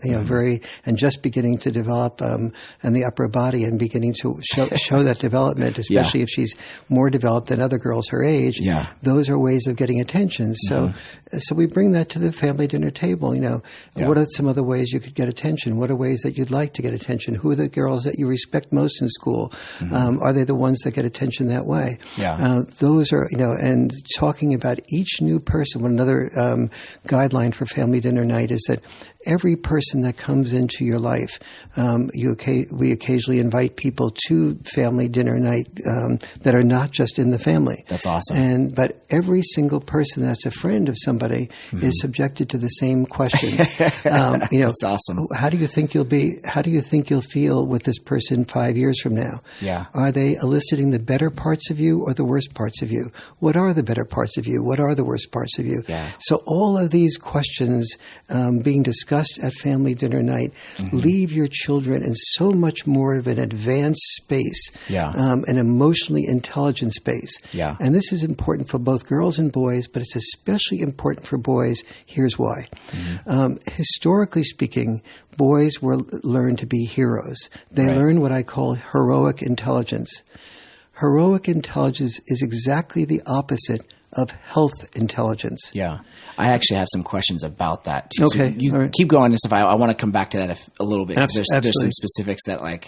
and just beginning to develop in the upper body and beginning to show that development, especially if she's more developed than other girls her age. Those are ways of getting attention. So we bring that to the family dinner table. What are some other ways you could get attention? What are ways that you'd like to get attention? Who are the girls that you respect most in school? Are they the ones that get attention that way? Those are and talking about each new person. Another guideline for family dinner night is that every person that comes into your life, we occasionally invite people to family dinner night that are not just in the family. That's awesome. But every single person that's a friend of somebody is subjected to the same questions. That's awesome. How do you think you'll be? How do you think you'll feel with this person 5 years from now? Are they eliciting the better parts of you or the worst parts of you? What are the better parts of you? What are the worst parts of you? So all of these questions being discussed at family dinner night leave your children in so much more of an advanced space, an emotionally intelligent space. And this is important for both girls and boys, but it's especially important for boys. Here's why. Historically speaking, boys were learned to be heroes. They learn what I call heroic intelligence. Heroic intelligence is exactly the opposite of health intelligence. I actually have some questions about that too. Okay. So you keep going and stuff. I want to come back to that a little bit. There's some specifics that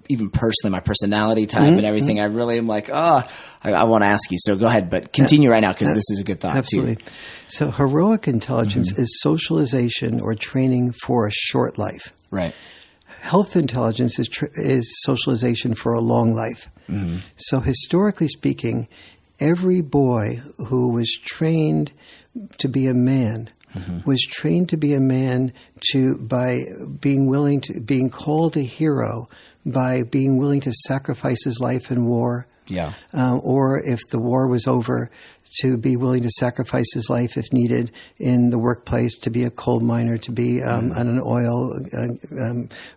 even personally, my personality type and everything, I really am I want to ask you. So go ahead, but continue right now because this is a good thought too. So heroic intelligence is socialization or training for a short life. Health intelligence is socialization for a long life. So historically speaking, every boy who was trained to be a man was trained to be a man by being called a hero by being willing to sacrifice his life in war. Or if the war was over, to be willing to sacrifice his life if needed in the workplace, to be a coal miner, to be on an oil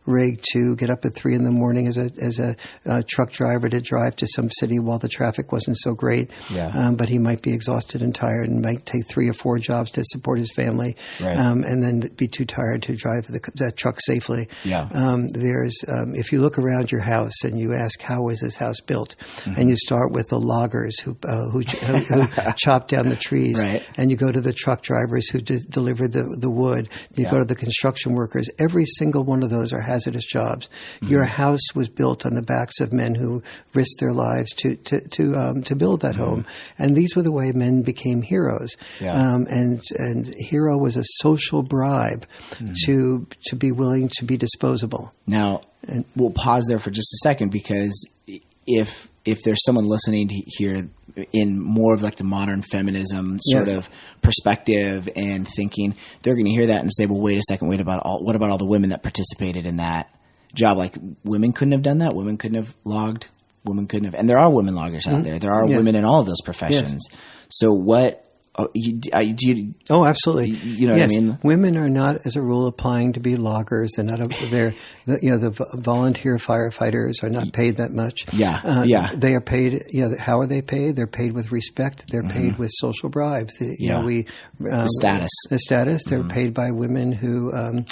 rig, to get up at 3 a.m. as a truck driver to drive to some city while the traffic wasn't so great. But he might be exhausted and tired and might take 3 or 4 jobs to support his family, and then be too tired to drive that truck safely. If you look around your house and you ask, how was this house built? And you start with the loggers who chop down the trees, and you go to the truck drivers who deliver the wood. You go to the construction workers. Every single one of those are hazardous jobs. Your house was built on the backs of men who risked their lives to build that home. And these were the way men became heroes. And hero was a social bribe to be willing to be disposable. Now, we'll pause there for just a second, because if there's someone listening to here in more of like the modern feminism sort of perspective and thinking, they're going to hear that and say, well, wait a second, what about all the women that participated in that job? Like, women couldn't have done that. Women couldn't have logged. Women couldn't have. And there are women loggers out there. There are women in all of those professions. So what? Oh, absolutely. You know what I mean? Women are not, as a rule, applying to be loggers. They're not. The volunteer firefighters are not paid that much. They are paid. How are they paid? They're paid with respect. They're paid with social bribes. The status. The status. They're paid by women who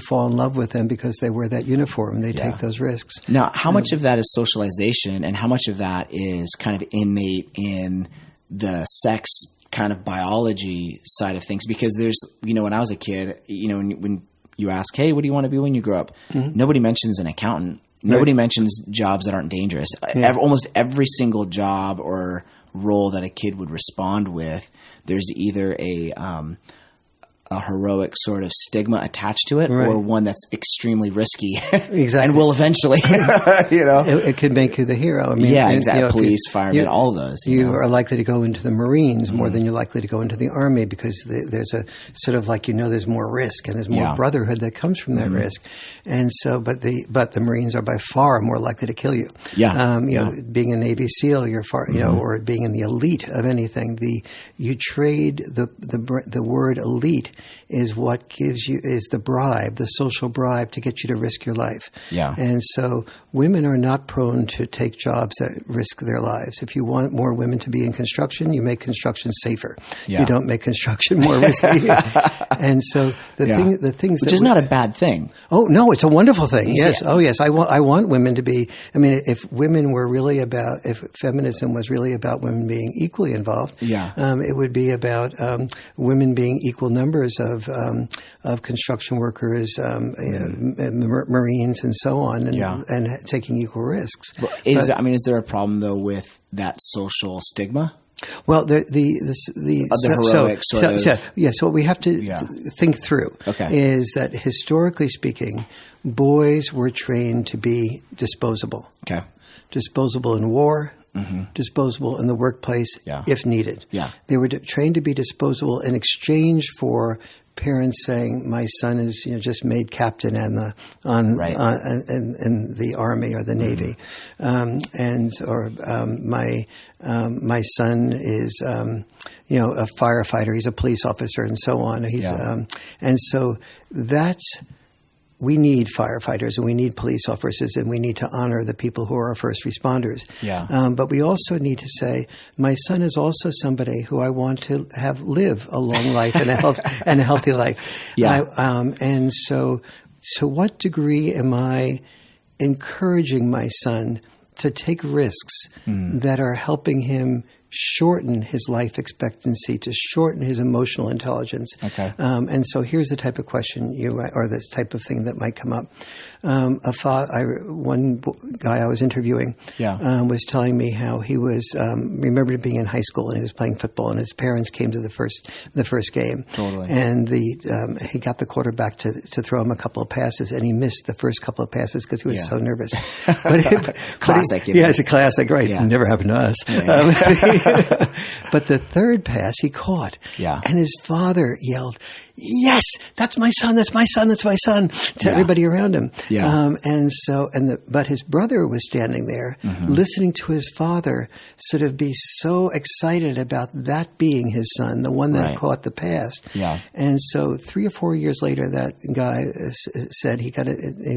fall in love with them because they wear that uniform and they take those risks. Now, how much of that is socialization, and how much of that is kind of innate in the sex kind of biology side of things? Because there's, when I was a kid, when you ask, hey, what do you want to be when you grow up? Nobody mentions an accountant. Nobody mentions jobs that aren't dangerous. Almost every single job or role that a kid would respond with, there's either a heroic sort of stigma attached to it, or one that's extremely risky and will eventually, It could make you the hero. I mean, exactly. Police, firemen, all of those. You are likely to go into the Marines more than you're likely to go into the Army, because there's a sort of like, there's more risk and there's more brotherhood that comes from that risk. And so, but the Marines are by far more likely to kill you. Being a Navy SEAL, you're far, or being in the elite of anything, you trade the word elite is what is the bribe, the social bribe to get you to risk your life. And so women are not prone to take jobs that risk their lives. If you want more women to be in construction, you make construction safer. You don't make construction more risky. And so the things which is not a bad thing. Oh no, it's a wonderful thing. Yes. Oh yes. I want women to be. I mean, if feminism was really about women being equally involved, it would be about women being equal numbers of construction workers, Marines, and so on, and taking equal risks. Is there a problem though with that social stigma? Well, the heroic So what we have to think through is that historically speaking, boys were trained to be disposable. Disposable in war. Disposable in the workplace if needed. They were trained to be disposable in exchange for parents saying, "My son is just made captain in the Army or the Navy," my son is a firefighter. He's a police officer, and so on. And so that's. We need firefighters and we need police officers and we need to honor the people who are our first responders. But we also need to say, my son is also somebody who I want to have live a long life and a healthy life. And so to what degree am I encouraging my son to take risks that are helping him shorten his life expectancy, to shorten his emotional intelligence? And so here's the type of question or the type of thing that might come up. One guy I was interviewing was telling me how he was remembered being in high school and he was playing football and his parents came to the first game. And he got the quarterback to throw him a couple of passes and he missed the first couple of passes because he was so nervous. Classic. It's a classic, right? It never happened to us. But the third pass he caught, and his father yelled, yes, that's my son, that's my son, that's my son, to everybody around him. Yeah. But his brother was standing there listening to his father sort of be so excited about that being his son, the one that caught the pass. Yeah. And so 3 or 4 years later, that guy said he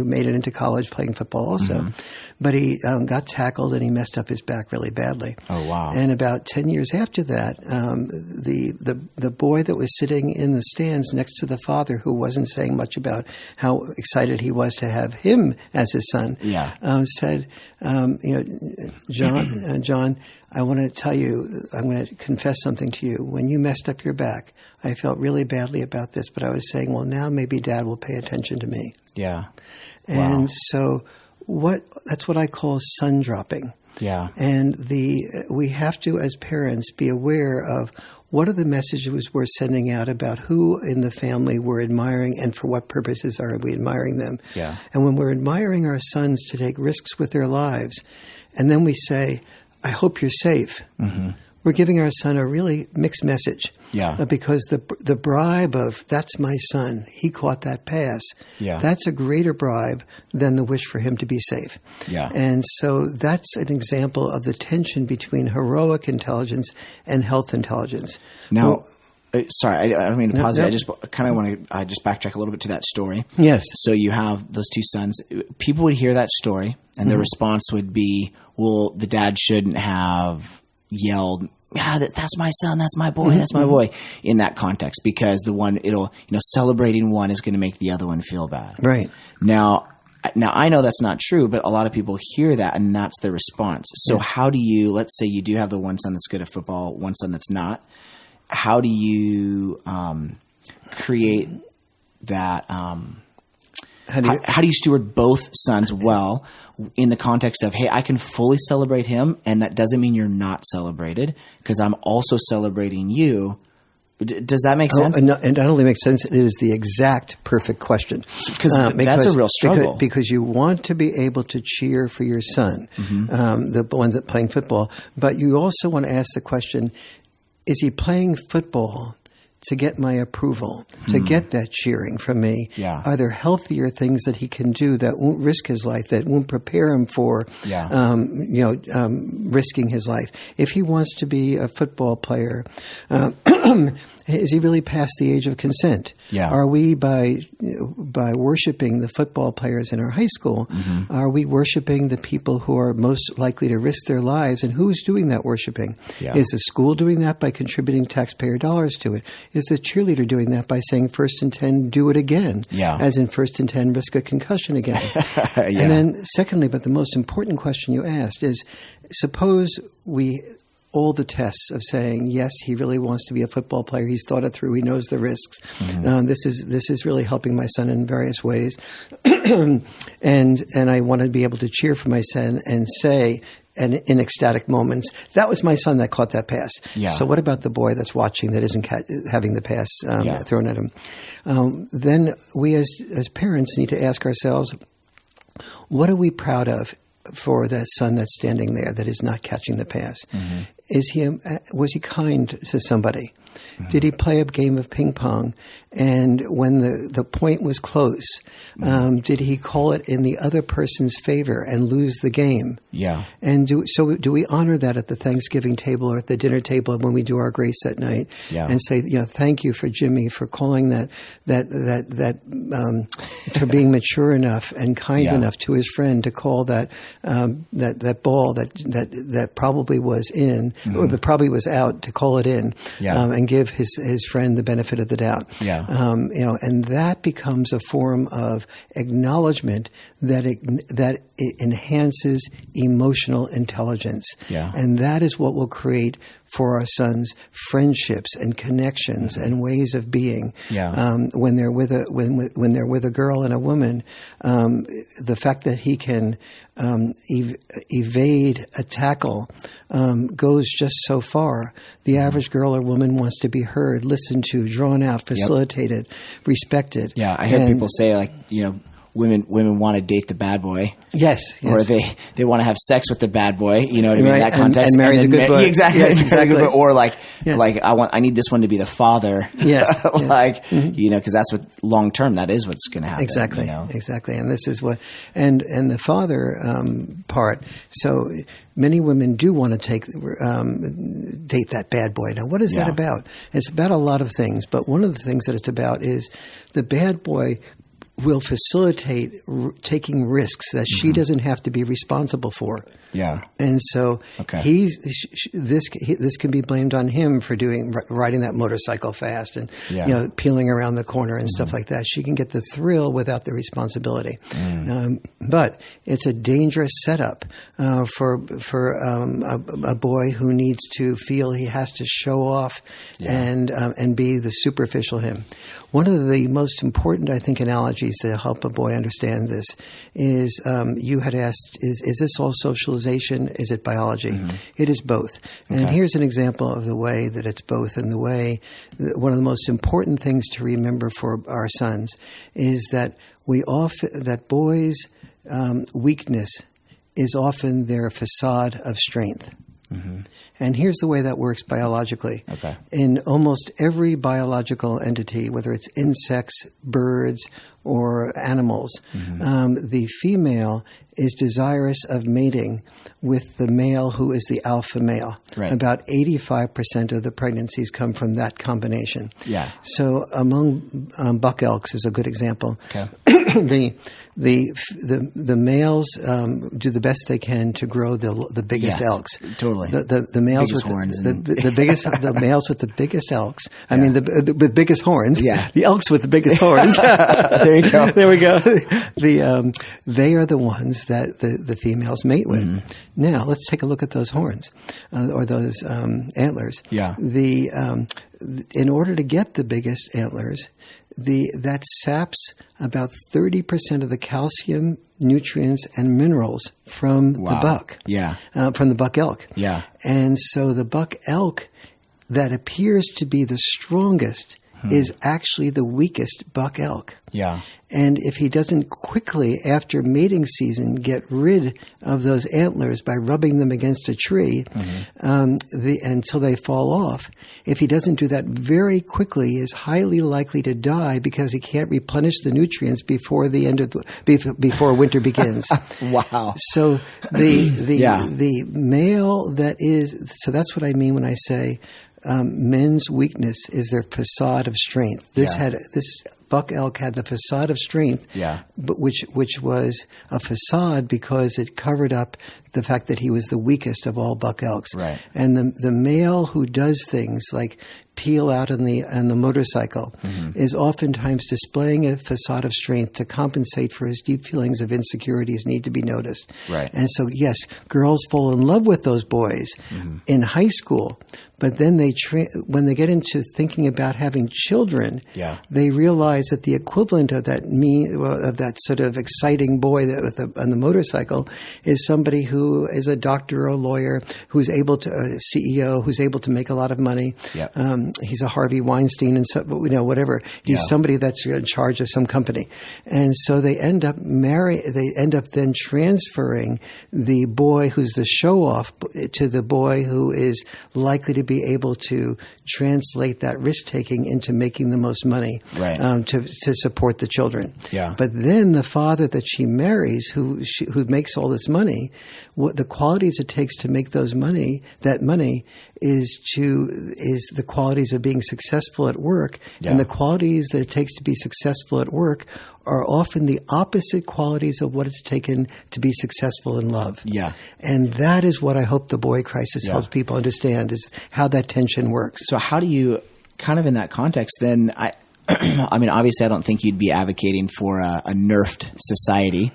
made it into college playing football also. But he got tackled and he messed up his back really badly. Oh, wow. And about 10 years after that, the boy that was sitting in the stands next to the father, who wasn't saying much about how excited he was to have him as his son, said, John, I want to tell you, I'm going to confess something to you. When you messed up your back, I felt really badly about this, but I was saying, well, now maybe Dad will pay attention to me. Yeah. And so that's what I call son dropping. Yeah. And we have to, as parents, be aware of what are the messages we're sending out about who in the family we're admiring and for what purposes are we admiring them. Yeah. And when we're admiring our sons to take risks with their lives, and then we say, I hope you're safe, we're giving our son a really mixed message. Yeah. Because the bribe of, that's my son, he caught that pass, that's a greater bribe than the wish for him to be safe. Yeah. And so that's an example of the tension between heroic intelligence and health intelligence. Now, sorry, I don't mean to pause it. I just kind of want to just backtrack a little bit to that story. Yes. So you have those two sons. People would hear that story, and their response would be, well, the dad shouldn't have yelled, that's my son, that's my boy, that's my boy, in that context, because the one, celebrating one is going to make the other one feel bad. Right. Now I know that's not true, but a lot of people hear that and that's their response. So how do you, let's say you do have the one son that's good at football, one son that's not, how do you create that how do you steward both sons well in the context of, hey, I can fully celebrate him, and that doesn't mean you're not celebrated because I'm also celebrating you. Does that make sense? And not only makes sense, it is the exact perfect question. Because that's a real struggle. Because you want to be able to cheer for your son, the ones that playing football, but you also want to ask the question, is he playing football to get my approval, to get that cheering from me? Yeah. Are there healthier things that he can do that won't risk his life, that won't prepare him for, risking his life? If he wants to be a football player, is he really past the age of consent? Yeah. Are we, by worshiping the football players in our high school, are we worshiping the people who are most likely to risk their lives? And who's doing that worshiping? Yeah. Is the school doing that by contributing taxpayer dollars to it? Is the cheerleader doing that by saying 1st and 10, do it again? Yeah. As in 1st and 10, risk a concussion again. And then secondly, but the most important question you asked is, suppose all the tests of saying, yes, he really wants to be a football player. He's thought it through. He knows the risks. This is really helping my son in various ways. and I want to be able to cheer for my son and say, and in ecstatic moments, that was my son that caught that pass. Yeah. So what about the boy that's watching that isn't having the pass thrown at him? Then we as parents need to ask ourselves, what are we proud of for that son that's standing there that is not catching the pass? Was he kind to somebody? Did he play a game of ping pong? And when the point was close, did he call it in the other person's favor and lose the game? Yeah. And do we honor that at the Thanksgiving table or at the dinner table when we do our grace that night? Yeah. And say, thank you for Jimmy for calling that for being mature enough and kind enough to his friend to call that ball that probably was in or that probably was out, to call it in, and give his friend the benefit of the doubt. Yeah. And that becomes a form of acknowledgement that it enhances emotional intelligence. Yeah. And that is what will create for our sons friendships and connections and ways of being. Yeah. When they're with a girl and a woman, the fact that he can evade a tackle goes just so far. The average girl or woman wants to be heard, listened to, drawn out, facilitated, respected. Yeah, I hear people say, women want to date the bad boy. Yes. Or they want to have sex with the bad boy, you know what I mean? Right. In that context. And marry the good boy. Exactly. Yes, exactly. Or I need this one to be the father. Yes. You know, cause that's what long term, that is what's going to happen. Exactly. You know? Exactly. And this is what, and the father, part. So many women do want to date that bad boy. Now, what is that about? It's about a lot of things, but one of the things that it's about is the bad boy will facilitate taking risks that she doesn't have to be responsible for. Yeah. And so this can be blamed on him for riding that motorcycle fast and you know, peeling around the corner and stuff like that. She can get the thrill without the responsibility. But it's a dangerous setup for a boy who needs to feel he has to show off and be the superficial him. One of the most important, I think, analogies to help a boy understand this is you had asked, is this all socialization? Is it biology? It is both. And here's an example of the way that it's both, and the way one of the most important things to remember for our sons is that that boys' weakness is often their facade of strength. And here's the way that works biologically. In almost every biological entity, whether it's insects, birds, or animals, the female is desirous of mating with the male who is the alpha male. About 85% of the pregnancies come from that combination. So among buck elks is a good example. The males do the best they can to grow the biggest elks. Totally. The males biggest with horns the biggest the males with the biggest elks. I mean with biggest horns. The elks with the biggest horns. There you go. There we go. They are the ones that the females mate with. Now let's take a look at those horns or those antlers. In order to get the biggest antlers, that saps about 30% of the calcium, nutrients, and minerals from the buck. From the buck elk. And so the buck elk that appears to be the strongest is actually the weakest buck elk. And if he doesn't quickly, after mating season, get rid of those antlers by rubbing them against a tree until they fall off, if he doesn't do that very quickly, he is highly likely to die because he can't replenish the nutrients before the end of before winter begins. So the male that is, so that's what I mean when I say men's weakness is their facade of strength. This buck elk had the facade of strength, but which was a facade because it covered up the fact that he was the weakest of all buck elks. And the male who does things like peel out on the motorcycle is oftentimes displaying a facade of strength to compensate for his deep feelings of insecurities need to be noticed. And so, yes, girls fall in love with those boys in high school, but then when they get into thinking about having children, they realize that the equivalent of that sort of exciting boy on the motorcycle is somebody who is a doctor or a lawyer who's able to a CEO who's able to make a lot of money. He's a Harvey Weinstein and so, whatever. He's somebody that's in charge of some company, and so they end up then transferring the boy who's the show off to the boy who is likely to be able to translate that risk taking into making the most money to support the children. But then the father that she marries, who makes all this money, what the qualities it takes to make that money is the qualities of being successful at work, and the qualities that it takes to be successful at work are often the opposite qualities of what it's taken to be successful in love. And that is what I hope the boy crisis helps people understand, is how that tension works. So how do you, kind of in that context, then I mean, obviously, I don't think you'd be advocating for a nerfed society.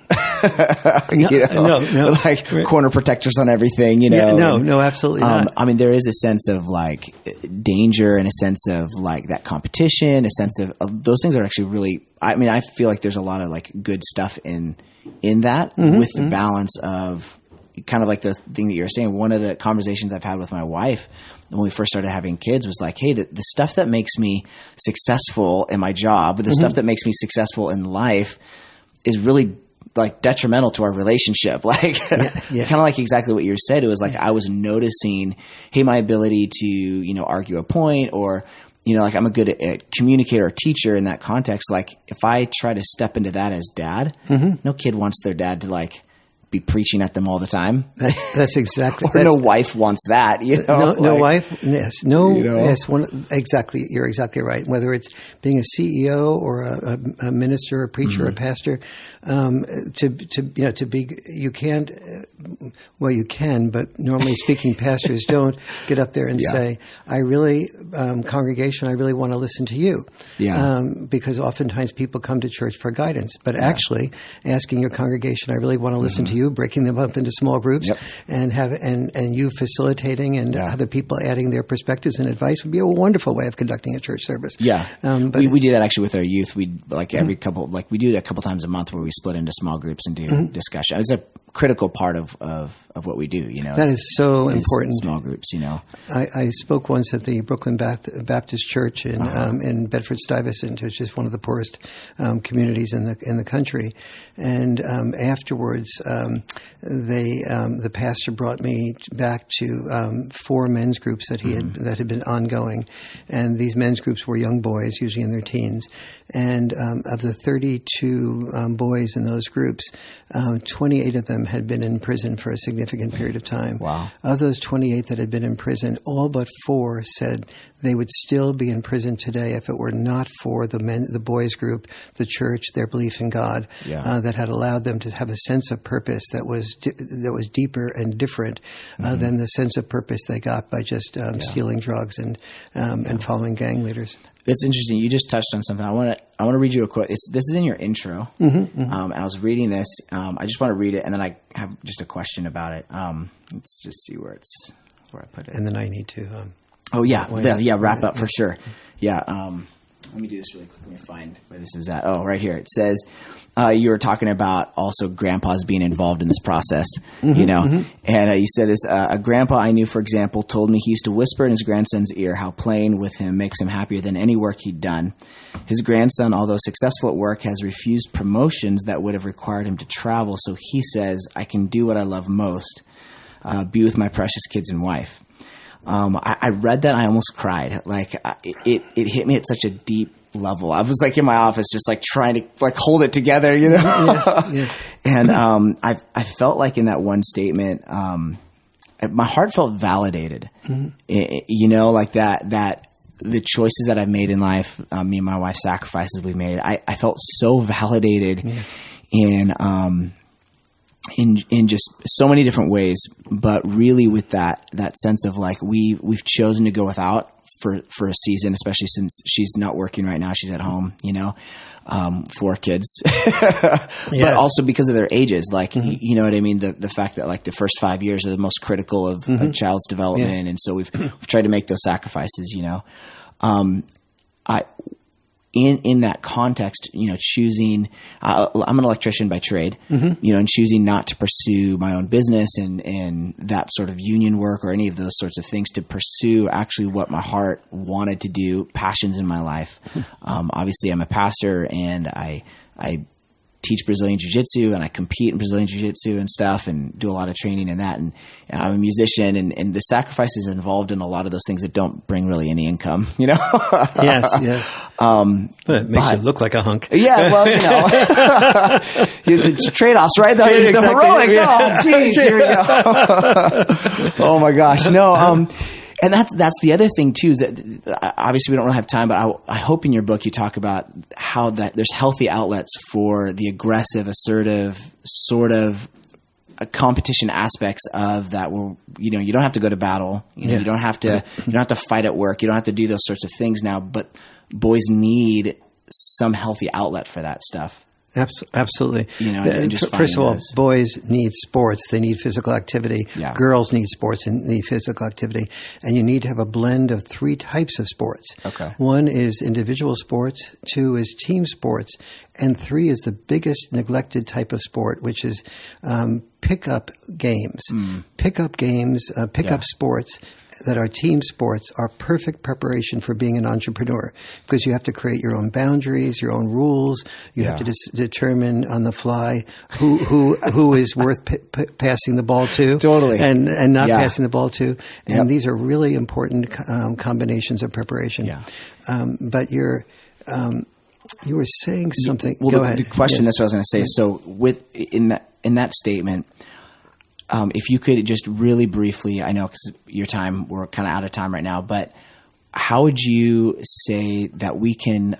No. Like corner protectors on everything, No, absolutely not. I mean, there is a sense of like danger and a sense of like that competition, a sense of those things are actually really, I mean, I feel like there's a lot of like good stuff in that with the balance of kind of like the thing that you're saying. One of the conversations I've had with my wife when we first started having kids was like, hey, the stuff that makes me successful in my job, the stuff that makes me successful in life is really like detrimental to our relationship. Like kind of like exactly what you said. It was like I was noticing, hey, my ability to, argue a point, or, like I'm a good communicator or teacher in that context. Like if I try to step into that as dad, no kid wants their dad to like be preaching at them all the time. That's exactly. Or no wife wants that. No wife. Yes. No. Yes. Exactly. You're exactly right. Whether it's being a CEO or a minister, a preacher, a pastor, to be, you can't. Well, you can, but normally speaking, pastors don't get up there and say, "I really, congregation, I really want to listen to you." Because oftentimes people come to church for guidance, but actually asking your congregation, "I really want to listen to you," breaking them up into small groups, and you facilitating and other people adding their perspectives and advice would be a wonderful way of conducting a church service. But we do that actually with our youth. We like every couple, like we do it a couple times a month where we split into small groups and do discussion. It's a critical part of what we do. That is so important. Small groups. I spoke once at the Brooklyn Baptist Church in Bedford-Stuyvesant, which is one of the poorest communities in the country. And afterwards, the pastor brought me back to 4 men's groups that that had been ongoing, and these men's groups were young boys, usually in their teens. And of the 32 boys in those groups, 28 of them had been in prison for a significant period of time. Wow. Of those 28 that had been in prison, all but 4 said they would still be in prison today if it were not for the boys group, the church, their belief in God, that had allowed them to have a sense of purpose that was deeper and different than the sense of purpose they got by just stealing drugs and following gang leaders. It's interesting. You just touched on something. I want to read you a quote. This is in your intro, and I was reading this. I just want to read it, and then I have just a question about it. Let's just see where I put it. And then I need to. Wrap up for sure. Let me do this really quick. Let me find where this is at. Oh, right here. It says you were talking about also grandpas being involved in this process, and you said this, a grandpa I knew, for example, told me he used to whisper in his grandson's ear how playing with him makes him happier than any work he'd done. His grandson, although successful at work, has refused promotions that would have required him to travel. So he says, I can do what I love most, be with my precious kids and wife. I read that and I almost cried. Like it hit me at such a deep level. I was like in my office, just like trying to like hold it together, Yes. And I felt like in that one statement, my heart felt validated. Like that the choices that I've made in life, me and my wife, sacrifices we've made. I felt so validated in just so many different ways, but really with that sense of like we've chosen to go without for a season, especially since she's not working right now. She's at home, 4 kids, but also because of their ages, like, you know what I mean? The fact that like the first 5 years are the most critical of a child's development. And so we've tried to make those sacrifices, in that context, choosing, I'm an electrician by trade, and choosing not to pursue my own business and that sort of union work or any of those sorts of things, to pursue actually what my heart wanted to do, passions in my life. Obviously I'm a pastor and I teach Brazilian Jiu-Jitsu and I compete in Brazilian Jiu-Jitsu and stuff and do a lot of training in that. And I'm a musician and the sacrifices involved in a lot of those things that don't bring really any income, Yes. But it makes you look like a hunk. Yeah, well, the trade-offs, right? The heroic. Oh, geez, here we go. Oh my gosh. No, and that's the other thing too, that obviously we don't really have time, but I hope in your book you talk about how that there's healthy outlets for the aggressive, assertive, sort of competition aspects of that, where, you don't have to go to battle, you don't have to fight at work. You don't have to do those sorts of things now, but boys need some healthy outlet for that stuff. Absolutely. First of all, boys need sports. They need physical activity. Yeah. Girls need sports and need physical activity. And you need to have a blend of 3 types of sports. Okay. 1 is individual sports, 2 is team sports, and 3 is the biggest neglected type of sport, which is pick-up games. Pick-up games, pick-up sports that are team sports are perfect preparation for being an entrepreneur, because you have to create your own boundaries, your own rules. You have to determine on the fly who is worth passing the ball to, totally, and not passing the ball to. And these are really important combinations of preparation. But you were saying something. Well, Go ahead. The question. That's what I was going to say. So, in that statement. If you could just really briefly, I know because we're kind of out of time right now, but how would you say that we can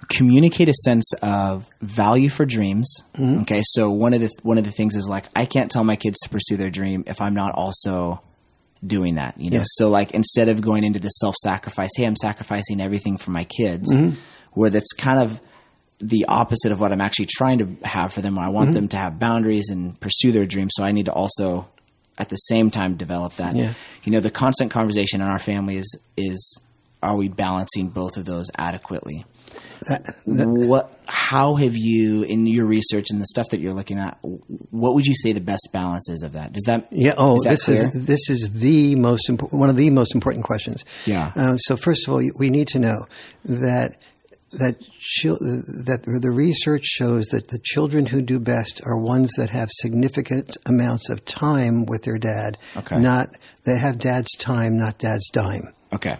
communicate a sense of value for dreams? Okay, so one of the things is like, I can't tell my kids to pursue their dream if I'm not also doing that. So like, instead of going into the self-sacrifice, hey, I'm sacrificing everything for my kids, where that's kind of the opposite of what I'm actually trying to have for them. I want them to have boundaries and pursue their dreams. So I need to also at the same time develop that. The constant conversation in our family is are we balancing both of those adequately? How have you, in your research and the stuff that you're looking at, what would you say the best balance is of that? Does that, this is the most one of the most important questions. So first of all, we need to know that the research shows that the children who do best are ones that have significant amounts of time with their dad. They have dad's time, not dad's dime.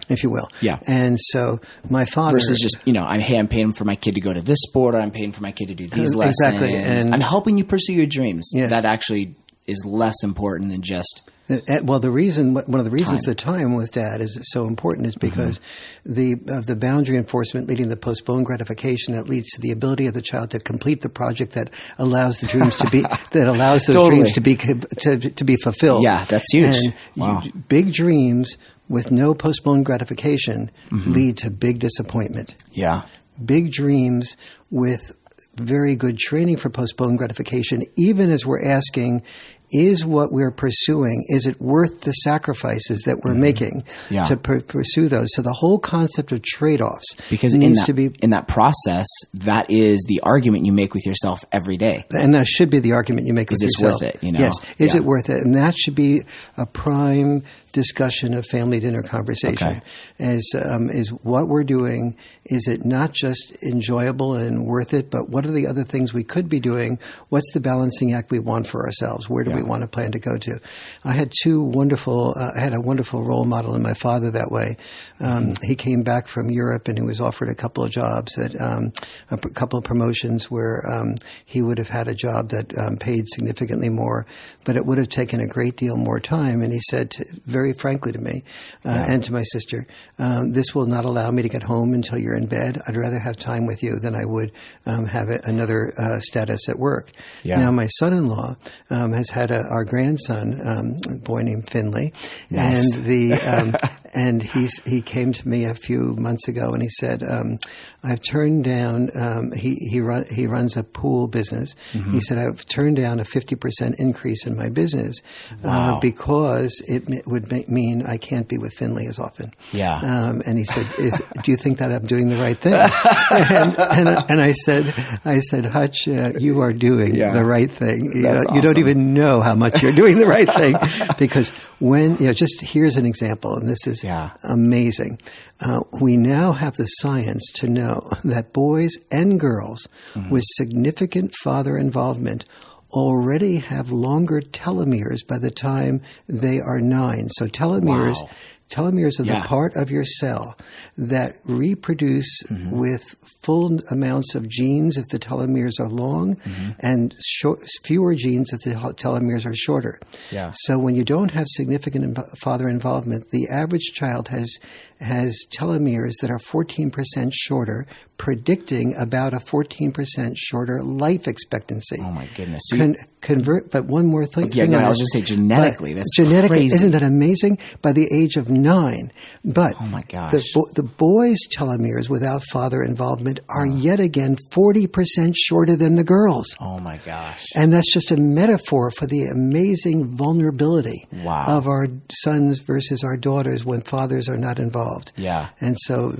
If you will. And so my father versus just, I'm paying for my kid to go to this sport, or I'm paying for my kid to do these lessons. Exactly. And I'm helping you pursue your dreams. That actually is less important than just Well, one of the reasons the time with dad is so important is because the boundary enforcement leading to postponed gratification that leads to the ability of the child to complete the project that allows the dreams to be dreams to be fulfilled. That's huge. And big dreams with no postponed gratification lead to big disappointment. Big dreams with very good training for postponed gratification, even as we're asking, is what we're pursuing, is it worth the sacrifices that we're making to pursue those? So the whole concept of trade-offs needs to be... In that process, that is the argument you make with yourself every day. And that should be the argument you make with yourself. Is this worth it? Yes. Is it worth it? And that should be a prime discussion of family dinner conversation. Is what we're doing, is it not just enjoyable and worth it, but what are the other things we could be doing? What's the balancing act we want for ourselves? Where do we want to plan to go to? I had I had a wonderful role model in my father that way. He came back from Europe and he was offered a couple of jobs a couple of promotions where he would have had a job that paid significantly more, but it would have taken a great deal more time. And he said very frankly to me and to my sister, this will not allow me to get home until you're in bed. I'd rather have time with you than I would have another status at work. Now, my son-in-law has had our grandson, a boy named Finley, and he came to me a few months ago and he said, I've turned down, he runs a pool business. He said, I've turned down a 50% increase in my business because it would mean I can't be with Finley as often. And he said, do you think that I'm doing the right thing? and I said, Hutch, you are doing the right thing. You don't even know how much you're doing the right thing, because when, just here's an example, and this is amazing. We now have the science to know that boys and girls with significant father involvement already have longer telomeres by the time they are 9. So telomeres are the part of your cell that reproduce with full amounts of genes if the telomeres are long, and fewer genes if the telomeres are shorter. So when you don't have significant father involvement, the average child has telomeres that are 14% shorter, predicting about a 14% shorter life expectancy. Oh my goodness! But one more thing. I was just saying genetically. That's crazy. Isn't that amazing? By the age of 9, but oh my gosh, the boys' telomeres without father involvement are yet again 40% shorter than the girls. Oh my gosh! And that's just a metaphor for the amazing vulnerability of our sons versus our daughters when fathers are not involved. And so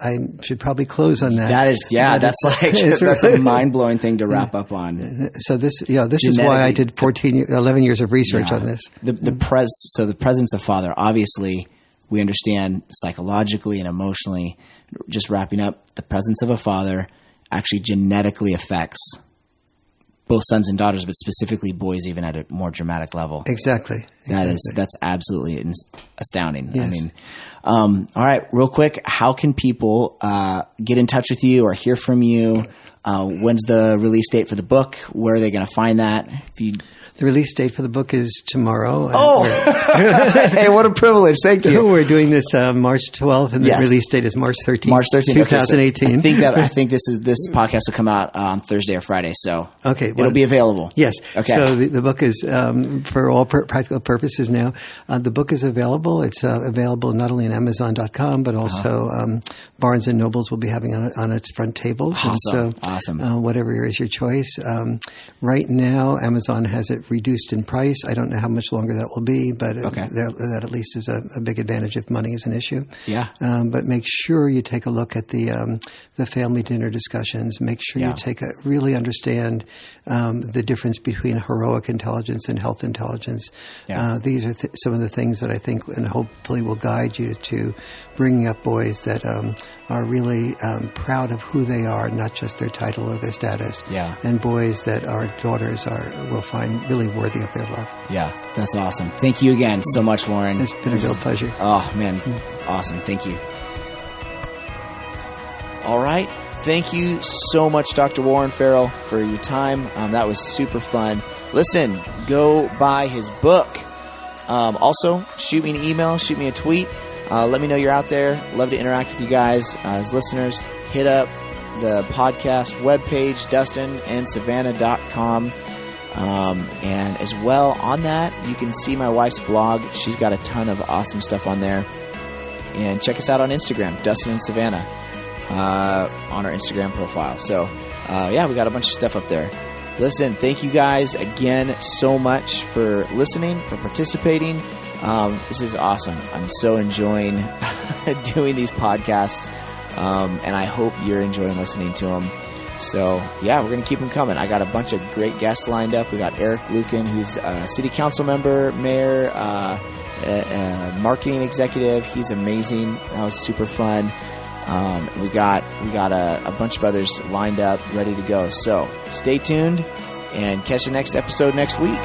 I should probably close on that. That is, that's a mind blowing thing to wrap up on. So this is why why I did 11 years of research on this. So the presence of father, obviously, we understand psychologically and emotionally, just wrapping up, the presence of a father actually genetically affects both sons and daughters, but specifically boys even at a more dramatic level. Exactly. That's absolutely astounding. Yes. I mean, all right, real quick, how can people get in touch with you or hear from you? When's the release date for the book? Where are they going to find that? The release date for the book is tomorrow. Oh, hey, what a privilege. Thank you. We're doing this March 12th, and the release date is March 13th, March 13th, 2018. Okay, so I think this podcast will come out on Thursday or Friday, so it'll be available. Yes. Okay. So the book is, for all practical purposes now, the book is available. It's available not only on Amazon.com, but also Barnes & Nobles will be having it on its front tables. Awesome. And so whatever is your choice. Right now, Amazon has it reduced in price. I don't know how much longer that will be, but that at least is a big advantage if money is an issue. Yeah. But make sure you take a look at the family dinner discussions. Make sure you really understand the difference between heroic intelligence and health intelligence. Yeah. These are some of the things that I think and hopefully will guide you to bringing up boys that are really proud of who they are, not just their title or their status. Yeah. And boys that our daughters will find really worthy of their love. Yeah, that's awesome. Thank you again so much, Warren. It's been a real pleasure. Oh, man. Awesome. Thank you. All right. Thank you so much, Dr. Warren Farrell, for your time. That was super fun. Listen, go buy his book. Also, shoot me an email, shoot me a tweet. Let me know you're out there. Love to interact with you guys as listeners. Hit up the podcast webpage, DustinandSavannah.com. And as well on that, you can see my wife's blog. She's got a ton of awesome stuff on there. And check us out on Instagram, Dustin and Savannah, on our Instagram profile. So, we got a bunch of stuff up there. Listen, thank you guys again so much for listening, for participating. This is awesome. I'm so enjoying doing these podcasts, and I hope you're enjoying listening to them. So, we're going to keep them coming. I got a bunch of great guests lined up. We got Eric Lucan, who's a city council member, mayor, marketing executive. He's amazing. That was super fun. We got a bunch of others lined up, ready to go. So, stay tuned and catch the next episode next week.